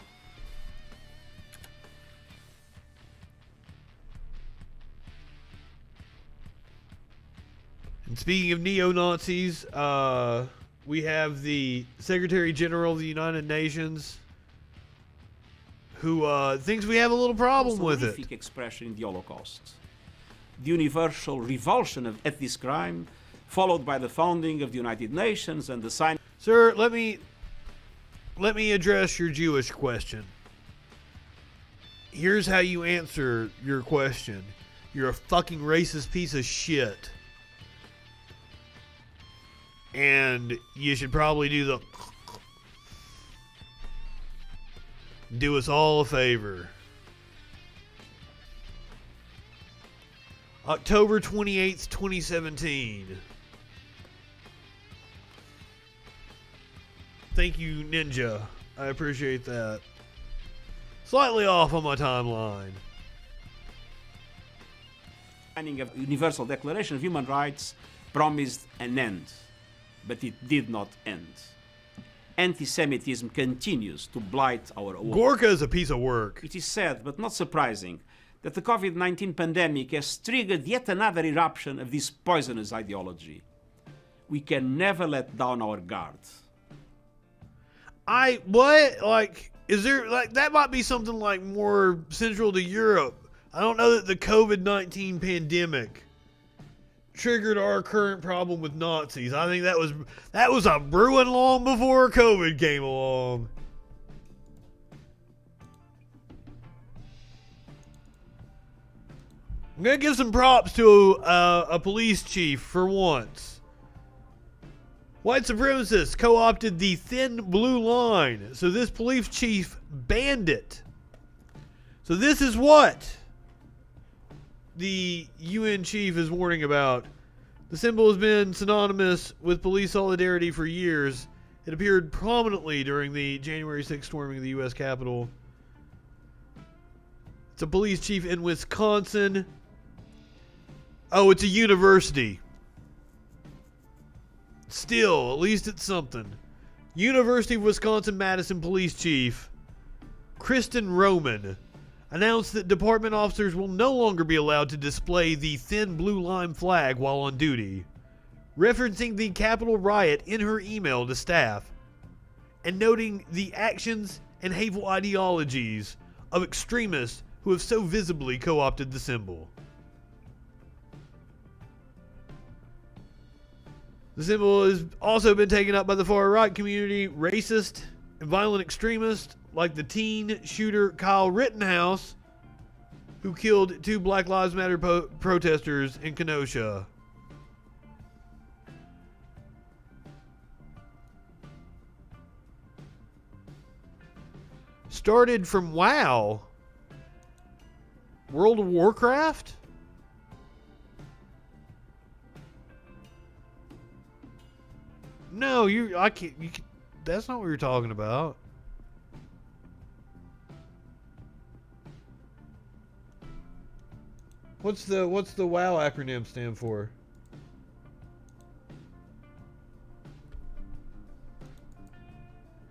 And speaking of neo-Nazis, we have the Secretary General of the United Nations, who thinks we have a little problem with it. Horrific expression in the Holocaust. The universal revulsion at this crime, followed by the founding of the United Nations and the sign. Sir, let me address your Jewish question. Here's how you answer your question. You're a fucking racist piece of shit. And you should probably do us all a favor. October 28th, 2017. Thank you, Ninja. I appreciate that. Slightly off on my timeline. Signing of the Universal Declaration of Human Rights promised an end, but it did not end. Anti-Semitism continues to blight our world. Gorka is a piece of work. It is sad, but not surprising, that the COVID-19 pandemic has triggered yet another eruption of this poisonous ideology. We can never let down our guard. Is there, like, that might be something like more central to Europe. I don't know that the COVID-19 pandemic triggered our current problem with Nazis. I think that was a brewing long before COVID came along. I'm gonna give some props to a police chief for once. White supremacists co-opted the thin blue line, so this police chief banned it. So this is what the UN chief is warning about. The symbol has been synonymous with police solidarity for years. It appeared prominently during the January 6th storming of the U.S. Capitol. It's a police chief in Wisconsin. Oh, it's a university. Still, at least it's something. University of Wisconsin-Madison Police Chief Kristen Roman announced that department officers will no longer be allowed to display the thin blue line flag while on duty, referencing the Capitol riot in her email to staff, and noting the actions and hateful ideologies of extremists who have so visibly co-opted the symbol. The symbol has also been taken up by the far-right community, racist and violent extremists like the teen shooter Kyle Rittenhouse, who killed 2 Black Lives Matter protesters in Kenosha. Started from WoW. World of Warcraft? No, I can't. That's not what you're talking about. What's the WOW acronym stand for?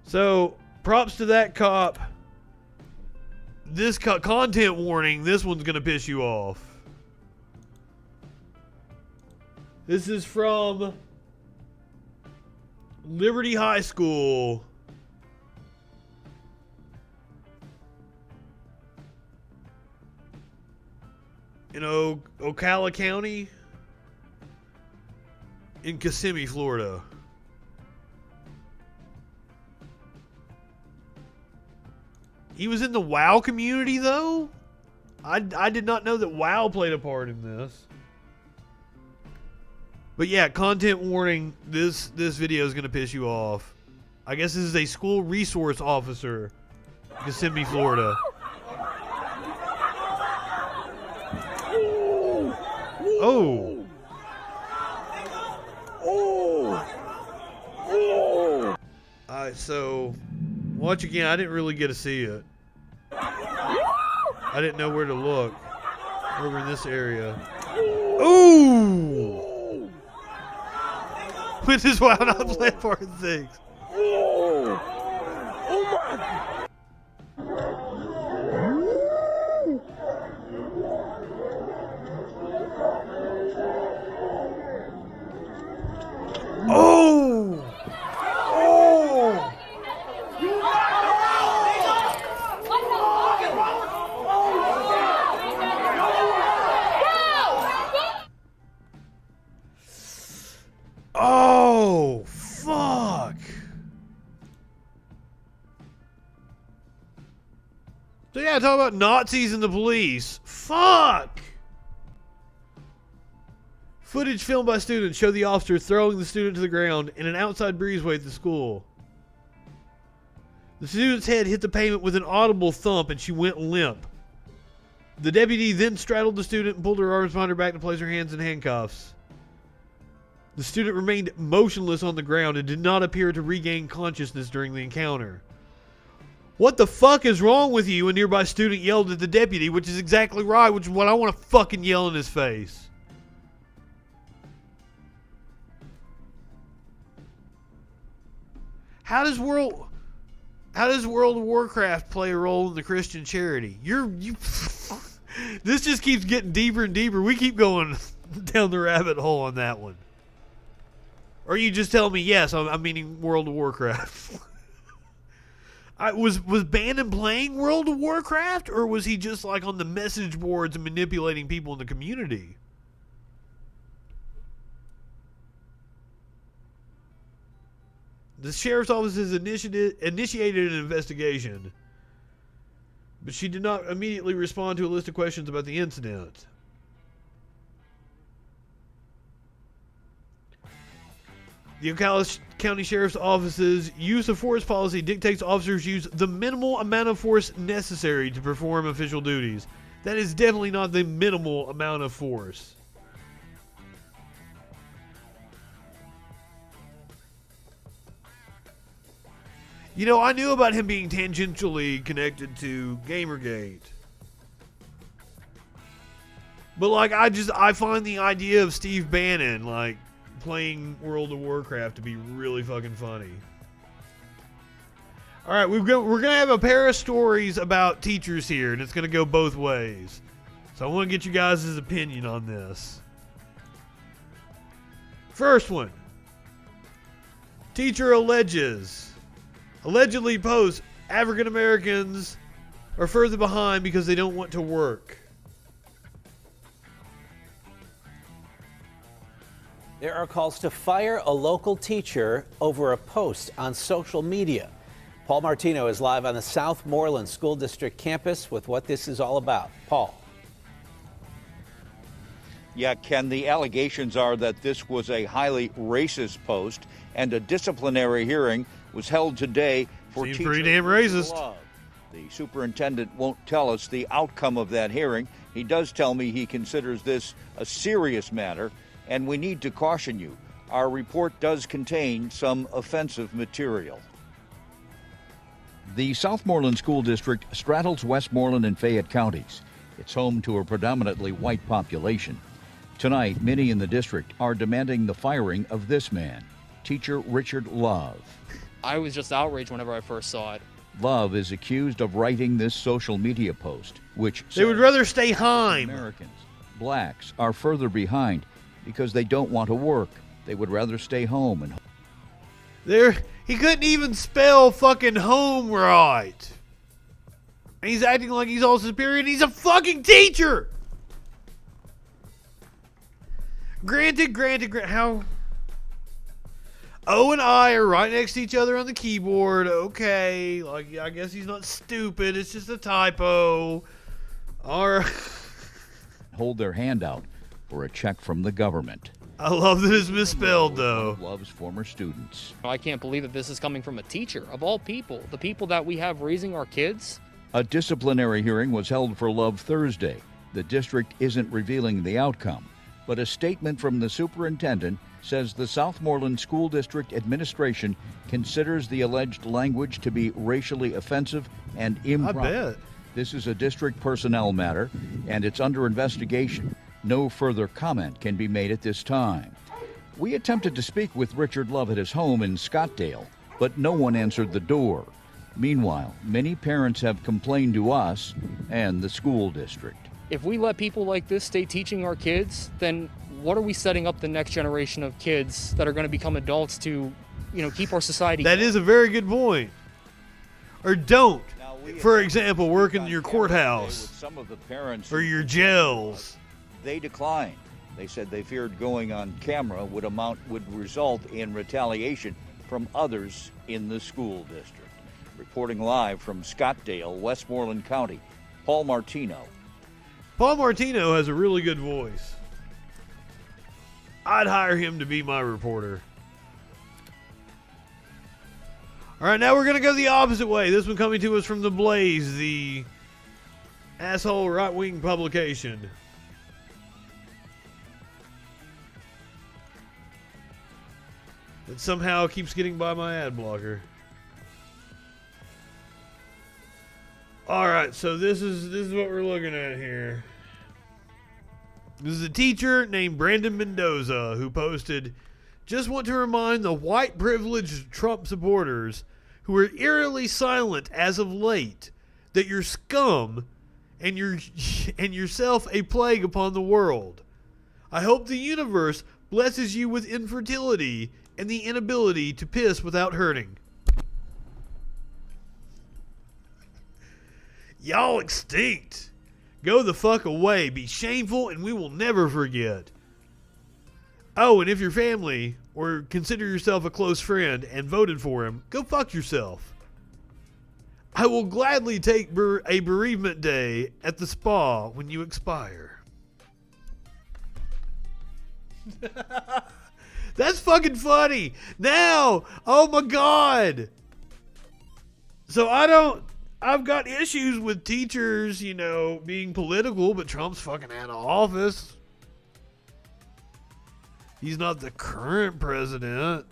So, props to that cop. This content warning, this one's going to piss you off. This is from Liberty High School. In Ocala County in Kissimmee, Florida. He was in the WOW community, though? I did not know that WOW played a part in this. But yeah, content warning, this video is going to piss you off. I guess this is a school resource officer in Kissimmee, Florida. Oh. Alright, so watch again. I didn't really get to see it. I didn't know where to look. Over in this area. Ooh! Which is why I'm not playing part 6. Oh! Oh! Oh, fuck. So yeah, talk about Nazis and the police. Fuck. Footage filmed by students show the officer throwing the student to the ground in an outside breezeway at the school. The student's head hit the pavement with an audible thump and she went limp. The deputy then straddled the student and pulled her arms behind her back to place her hands in handcuffs. The student remained motionless on the ground and did not appear to regain consciousness during the encounter. What the fuck is wrong with you? A nearby student yelled at the deputy, which is exactly right, which is what I want to fucking yell in his face. How does World of Warcraft play a role in the Christian charity? This just keeps getting deeper and deeper. We keep going down the rabbit hole on that one. Or you just tell me yes, I'm meaning World of Warcraft. Was Bannon playing World of Warcraft, or was he just like on the message boards and manipulating people in the community? The sheriff's office has initiated an investigation, but she did not immediately respond to a list of questions about the incident. The Ocala County Sheriff's Office's use of force policy dictates officers use the minimal amount of force necessary to perform official duties. That is definitely not the minimal amount of force. You know, I knew about him being tangentially connected to Gamergate. But, like, I find the idea of Steve Bannon, like, playing World of Warcraft to be really fucking funny. Alright, we're going to have a pair of stories about teachers here, and it's going to go both ways. So I want to get you guys' opinion on this. First one. Teacher allegedly posts African Americans are further behind because they don't want to work. There are calls to fire a local teacher over a post on social media. Paul Martino is live on the Southmoreland School District campus with what this is all about. Paul. Yeah, Ken, the allegations are that this was a highly racist post, and a disciplinary hearing was held today for Seems teachers. pretty damn racist. The superintendent won't tell us the outcome of that hearing. He does tell me he considers this a serious matter, and we need to caution you. Our report does contain some offensive material. The Southmoreland School District straddles Westmoreland and Fayette counties. It's home to a predominantly white population. Tonight, many in the district are demanding the firing of this man, teacher Richard Love. I was just outraged whenever I first saw it. Love is accused of writing this social media post, which They would rather stay home. Americans, blacks, are further behind because they don't want to work. They would rather stay home and he couldn't even spell fucking home right. And he's acting like he's all superior, and he's a fucking teacher. Granted, how? O and I are right next to each other on the keyboard. Okay, like, I guess he's not stupid. It's just a typo. All right. hold their hand out for a check from the government. I love that it's misspelled, though. Loves former students. I can't believe that this is coming from a teacher, of all people. The people that we have raising our kids. A disciplinary hearing was held for Love Thursday. The district isn't revealing the outcome, but a statement from the superintendent says the Southmoreland School District Administration considers the alleged language to be racially offensive and improper. I bet. This is a district personnel matter, and it's under investigation. No further comment can be made at this time. We attempted to speak with Richard Love at his home in Scottdale, but no one answered the door. Meanwhile, many parents have complained to us and the school district. If we let people like this stay teaching our kids, then what are we setting up the next generation of kids that are going to become adults to, keep our society That going? is a very good point. Or don't. For example, work in your courthouse Some of the parents or your jails. They declined. They said they feared going on camera would result in retaliation from others in the school district. Reporting live from Scottdale, Westmoreland County, Paul Martino. Paul Martino has a really good voice. I'd hire him to be my reporter. All right, now we're going to go the opposite way. This one coming to us from The Blaze, the asshole right-wing publication. That somehow keeps getting by my ad blocker. All right, so this is what we're looking at here. This is a teacher named Brandon Mendoza who posted, "Just want to remind the white privileged Trump supporters who are eerily silent as of late that you're scum and yourself a plague upon the world. I hope the universe blesses you with infertility and the inability to piss without hurting. Y'all extinct. Go the fuck away. Be shameful and we will never forget. Oh, and if your family or consider yourself a close friend and voted for him, go fuck yourself. I will gladly take a bereavement day at the spa when you expire." That's fucking funny. Now, oh my God. So I've got issues with teachers, being political, but Trump's fucking out of office. He's not the current president.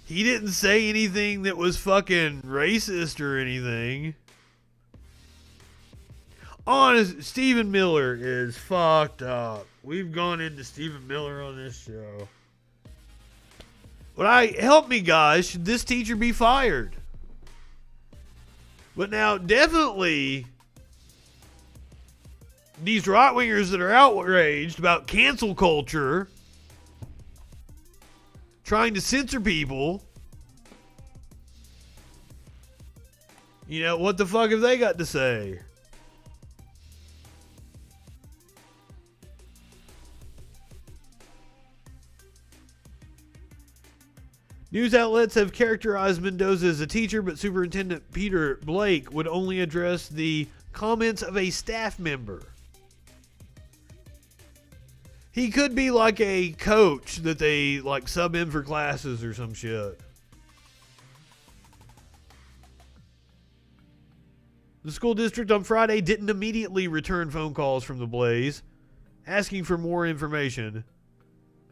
He didn't say anything that was fucking racist or anything. Honest, Stephen Miller is fucked up. We've gone into Stephen Miller on this show. But help me, guys. Should this teacher be fired? But now, definitely, these right-wingers that are outraged about cancel culture, trying to censor people, what the fuck have they got to say? News outlets have characterized Mendoza as a teacher, but Superintendent Peter Blake would only address the comments of a staff member. He could be like a coach that they sub in for classes or some shit. The school district on Friday didn't immediately return phone calls from the Blaze asking for more information,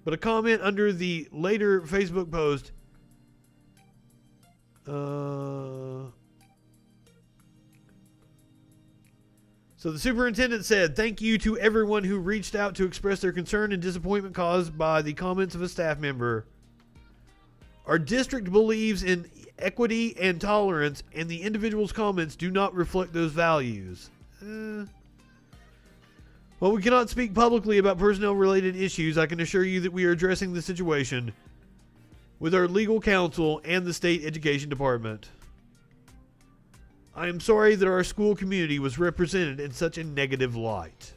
but a comment under the later Facebook post So the superintendent said, "Thank you to everyone who reached out to express their concern and disappointment caused by the comments of a staff member. Our district believes in equity and tolerance, and the individual's comments do not reflect those values." While we cannot speak publicly about personnel-related issues, I can assure you that we are addressing the situation with our legal counsel and the state education department. I am sorry that our school community was represented in such a negative light.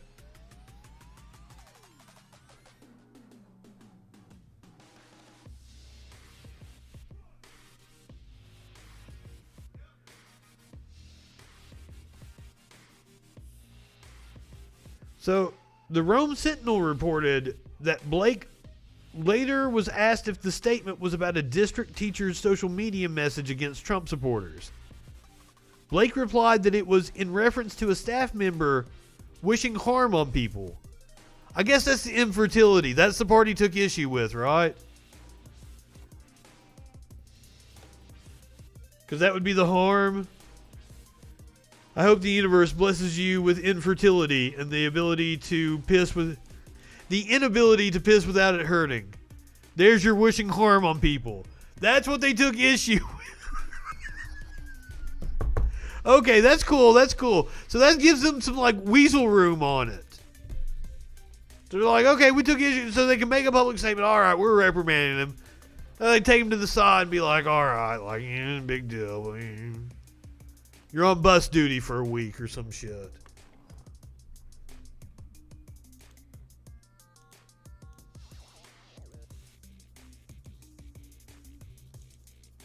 So, the Rome Sentinel reported that Blake later was asked if the statement was about a district teacher's social media message against Trump supporters. Blake replied that it was in reference to a staff member wishing harm on people. I guess that's the infertility. That's the part he took issue with, right? Because that would be the harm. I hope the universe blesses you with infertility and the inability to piss without it hurting. There's your wishing harm on people. That's what they took issue with. Okay, that's cool. That's cool. So that gives them some like weasel room on it. So they're like, okay, we took issue, so they can make a public statement. All right, we're reprimanding him. And they take him to the side and be like, all right, like, yeah, big deal. You're on bus duty for a week or some shit.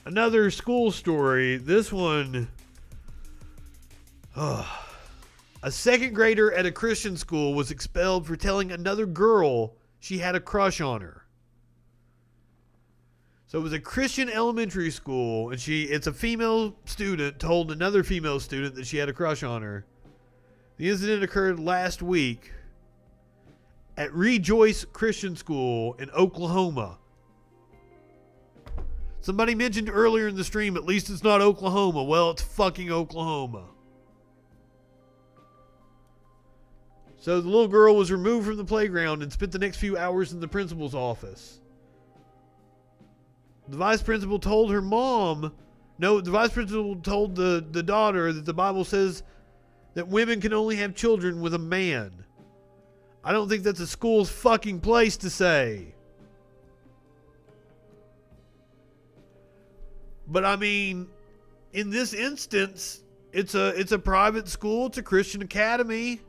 Another school story. This one. A second grader at a Christian school was expelled for telling another girl she had a crush on her. So it was a Christian elementary school, and it's a female student told another female student that she had a crush on her. The incident occurred last week at Rejoice Christian School in Oklahoma. Somebody mentioned earlier in the stream, at least it's not Oklahoma. Well, it's fucking Oklahoma. So the little girl was removed from the playground and spent the next few hours in the principal's office. The vice principal told her mom, the vice principal told the daughter that the Bible says that women can only have children with a man. I don't think that's a school's fucking place to say. But I mean, in this instance, it's a private school, it's a Christian academy.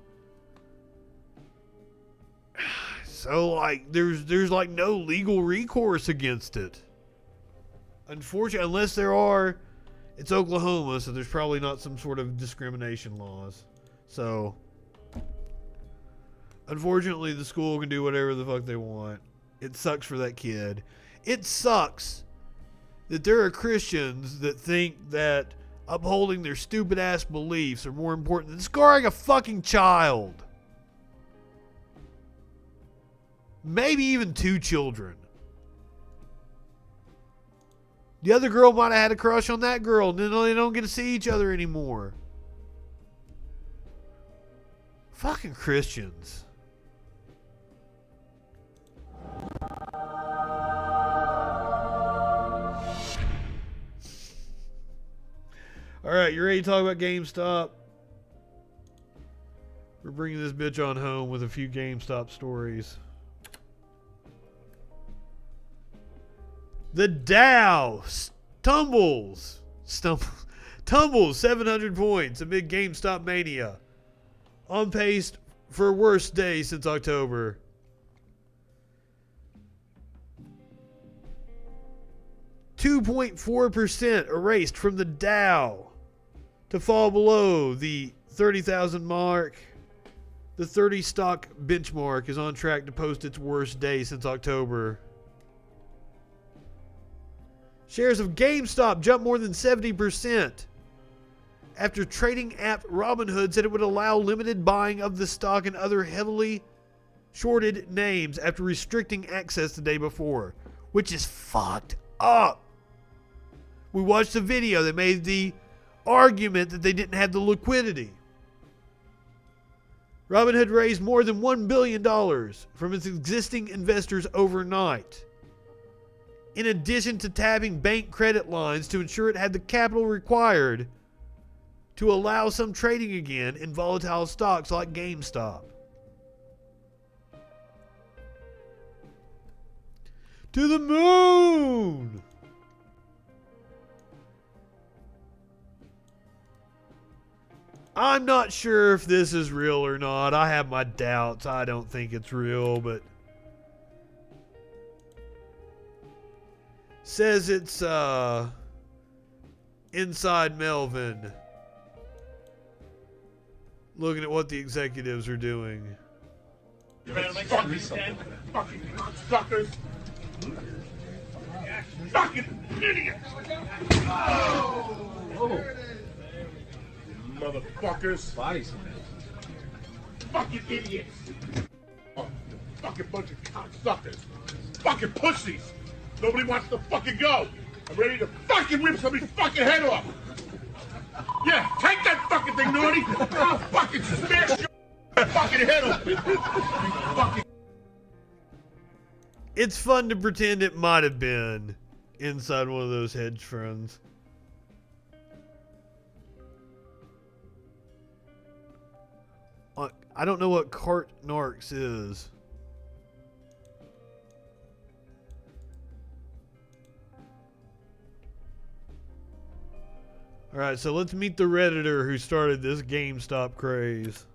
So like there's like no legal recourse against it. Unfortunately, unless there are, it's Oklahoma, so there's probably not some sort of discrimination laws. So unfortunately, the school can do whatever the fuck they want. It sucks for that kid. It sucks that there are Christians that think that upholding their stupid ass beliefs are more important than scarring a fucking child. Maybe even 2 children. The other girl might have had a crush on that girl, and then they don't get to see each other anymore. Fucking Christians. Alright, you ready to talk about GameStop? We're bringing this bitch on home with a few GameStop stories. The Dow tumbles 700 points amid GameStop mania. On pace for worst day since October. .4% erased from the Dow to fall below the 30,000 mark. The 30 stock benchmark is on track to post its worst day since October. Shares of GameStop jumped more than 70% after trading app Robinhood said it would allow limited buying of the stock and other heavily shorted names after restricting access the day before, which is fucked up. We watched the video that made the argument that they didn't have the liquidity. Robinhood raised more than $1 billion from its existing investors overnight, in addition to tapping bank credit lines to ensure it had the capital required to allow some trading again in volatile stocks like GameStop. To the moon! I'm not sure if this is real or not. I have my doubts. I don't think it's real, but says it's Inside Melvin. Looking at what the executives are doing. Fucking suckers. Fucking idiots. Oh. Motherfuckers. Bodies. Fucking idiots. Oh, fucking bunch of cocksuckers. Fucking pussies. Nobody wants to fucking go. I'm ready to fucking rip somebody's fucking head off. Yeah, take that fucking thing, Naughty. I'll fucking smash your fucking head off. Fucking. It's fun to pretend it might have been inside one of those hedge funds. I don't know what Cart Narcs is. Alright, so let's meet the Redditor who started this GameStop craze.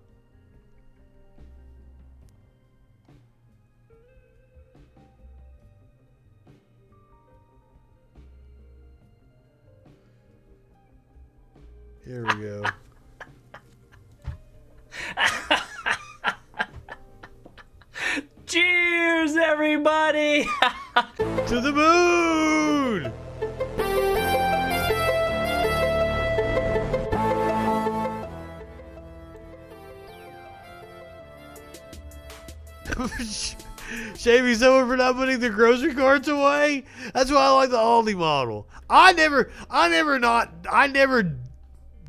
Here we go. Cheers, everybody! To the moon! Shaming someone for not putting their grocery carts away? That's why I like the Aldi model. I never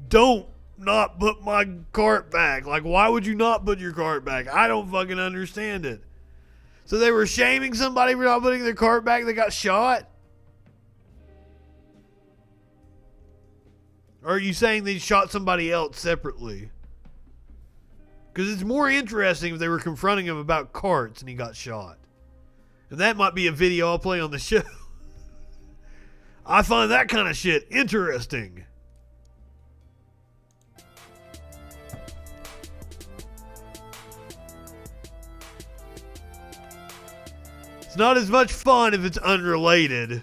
don't not put my cart back. Like, why would you not put your cart back? I don't fucking understand it. So they were shaming somebody for not putting their cart back that got shot? Or are you saying they shot somebody else separately? Because it's more interesting if they were confronting him about carts and he got shot. And that might be a video I'll play on the show. I find that kind of shit interesting. It's not as much fun if it's unrelated.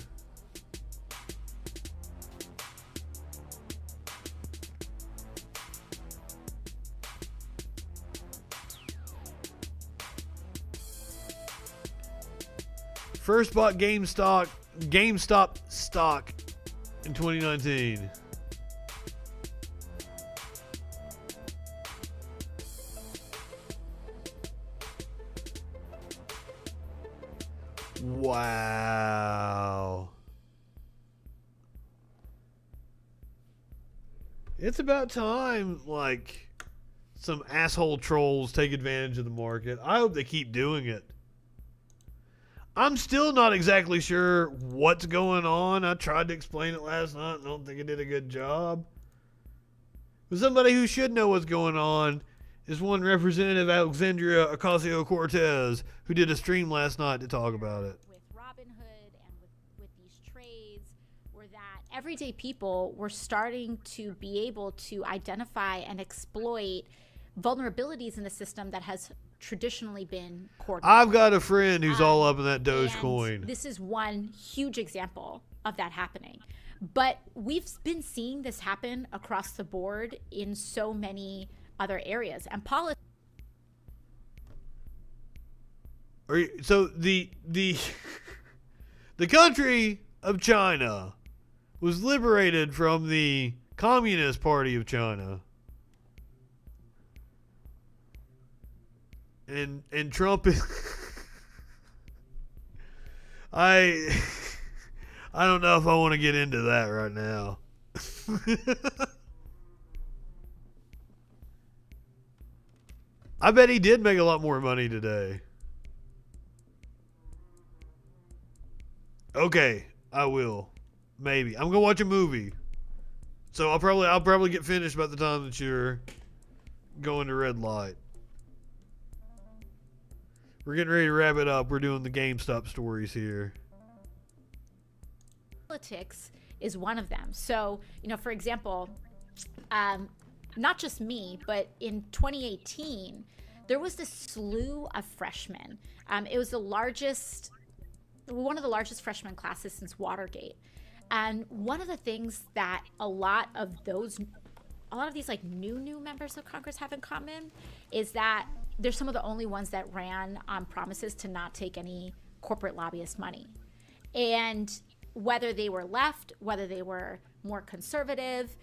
First bought GameStop stock in 2019. Wow. It's about time, like, some asshole trolls take advantage of the market. I hope they keep doing it. I'm still not exactly sure what's going on. I tried to explain it last night and I don't think I did a good job. But somebody who should know what's going on is one Representative Alexandria Ocasio-Cortez, who did a stream last night to talk about it. With Robinhood and with these trades, were that everyday people were starting to be able to identify and exploit vulnerabilities in the system that has traditionally been coordinated. I've got a friend who's all up in that Dogecoin. This is one huge example of that happening. But we've been seeing this happen across the board in so many other areas. And politics. So the country of China was liberated from the Communist Party of China. And Trump is I don't know if I want to get into that right now. I bet he did make a lot more money today. Okay, I will. Maybe. I'm gonna watch a movie. So I'll probably get finished by the time that you're going to red light. We're getting ready to wrap it up. We're doing the GameStop stories here. Politics is one of them. So, for example, not just me, but in 2018, there was this slew of freshmen. It was one of the largest freshman classes since Watergate. And one of the things that a lot of these like new members of Congress have in common is that they're some of the only ones that ran on promises to not take any corporate lobbyist money. And whether they were left, whether they were more conservative,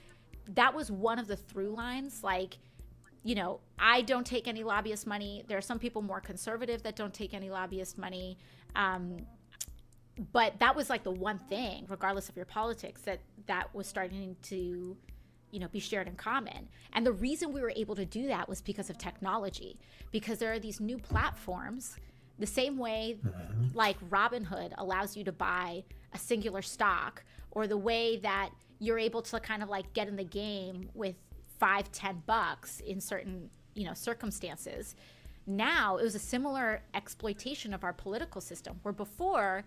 that was one of the through lines. Like, I don't take any lobbyist money. There are some people more conservative that don't take any lobbyist money. But that was like the one thing, regardless of your politics, that was starting to, be shared in common. And the reason we were able to do that was because of technology, because there are these new platforms, the same way like Robinhood allows you to buy a singular stock, or the way that you're able to kind of like get in the game with $5-10 in certain, circumstances. Now it was a similar exploitation of our political system, where before,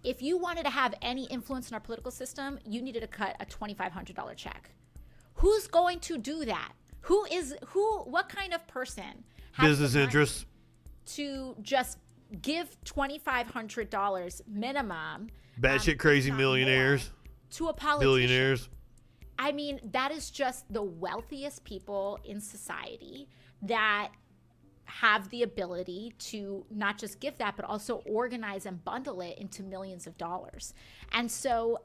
if you wanted to have any influence in our political system, you needed to cut a $2,500 check. Who's going to do that? What kind of person has business interests to just give $2,500 minimum? Batshit crazy millionaires to a politician. Billionaires. I mean, that is just the wealthiest people in society that have the ability to not just give that, but also organize and bundle it into millions of dollars. And so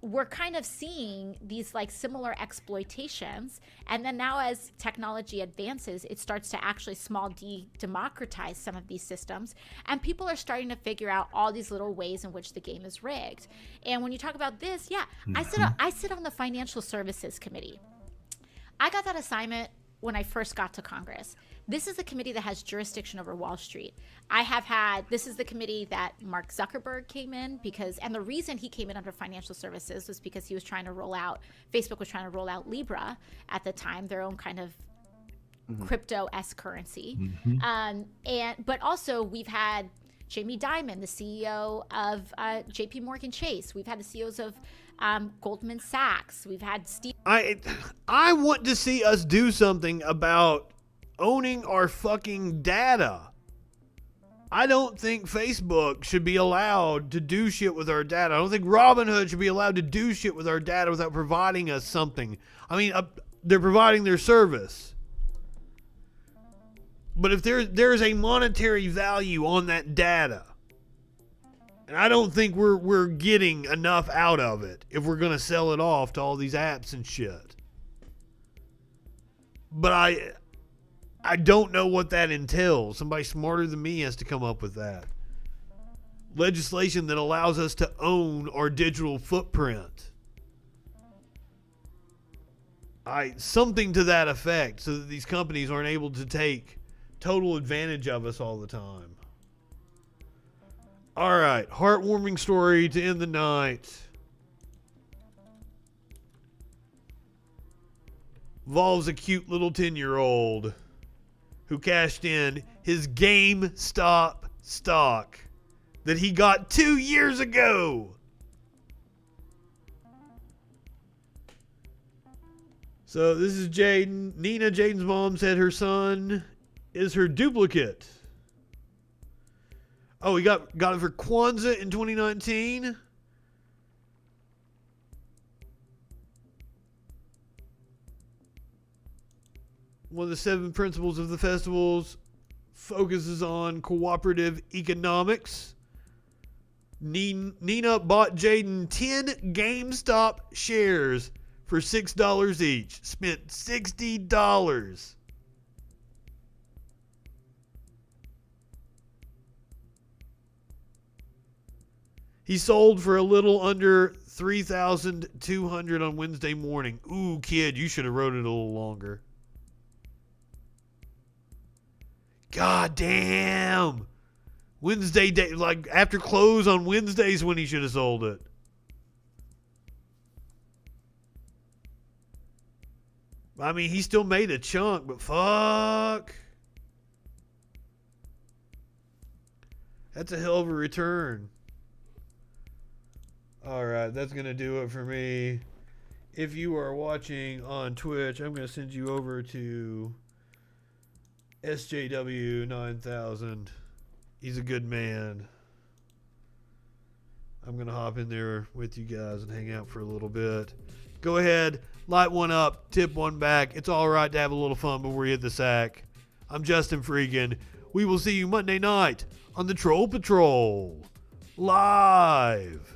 we're kind of seeing these like similar exploitations. And then now as technology advances, it starts to actually democratize some of these systems. And people are starting to figure out all these little ways in which the game is rigged. And when you talk about this, I sit on the Financial Services Committee. I got that assignment when I first got to Congress. This is the committee that has jurisdiction over Wall Street. This is the committee that Mark Zuckerberg came in and the reason he came in under financial services was because Facebook was trying to roll out Libra at the time, their own kind of crypto-esque currency. But also we've had Jamie Dimon, the CEO of JP Morgan Chase. We've had the CEOs of Goldman Sachs. We've had Steve. I want to see us do something about owning our fucking data. I don't think Facebook should be allowed to do shit with our data. I don't think Robinhood should be allowed to do shit with our data without providing us something. I mean, they're providing their service. But if there's a monetary value on that data, and I don't think we're getting enough out of it if we're going to sell it off to all these apps and shit. But I don't know what that entails. Somebody smarter than me has to come up with that. Legislation that allows us to own our digital footprint. Something to that effect, so that these companies aren't able to take total advantage of us all the time. All right, heartwarming story to end the night. Involves a cute little 10-year-old who cashed in his GameStop stock that he got 2 years ago. So this is Jaden. Nina, Jaden's mom, said her son is her duplicate. Oh, he got it for Kwanzaa in 2019. One of the 7 principles of the festivals focuses on cooperative economics. Nina bought Jaden 10 GameStop shares for $6 each. Spent $60. He sold for a little under $3,200 on Wednesday morning. Ooh, kid, you should have wrote it a little longer. God damn. Wednesday day, like after close on Wednesdays when he should have sold it. I mean, he still made a chunk, but fuck. That's a hell of a return. Alright, that's going to do it for me. If you are watching on Twitch, I'm going to send you over to SJW9000. He's a good man. I'm going to hop in there with you guys and hang out for a little bit. Go ahead, light one up, tip one back. It's all right to have a little fun before you hit the sack. I'm Justin Freakin. We will see you Monday night on the Troll Patrol. Live.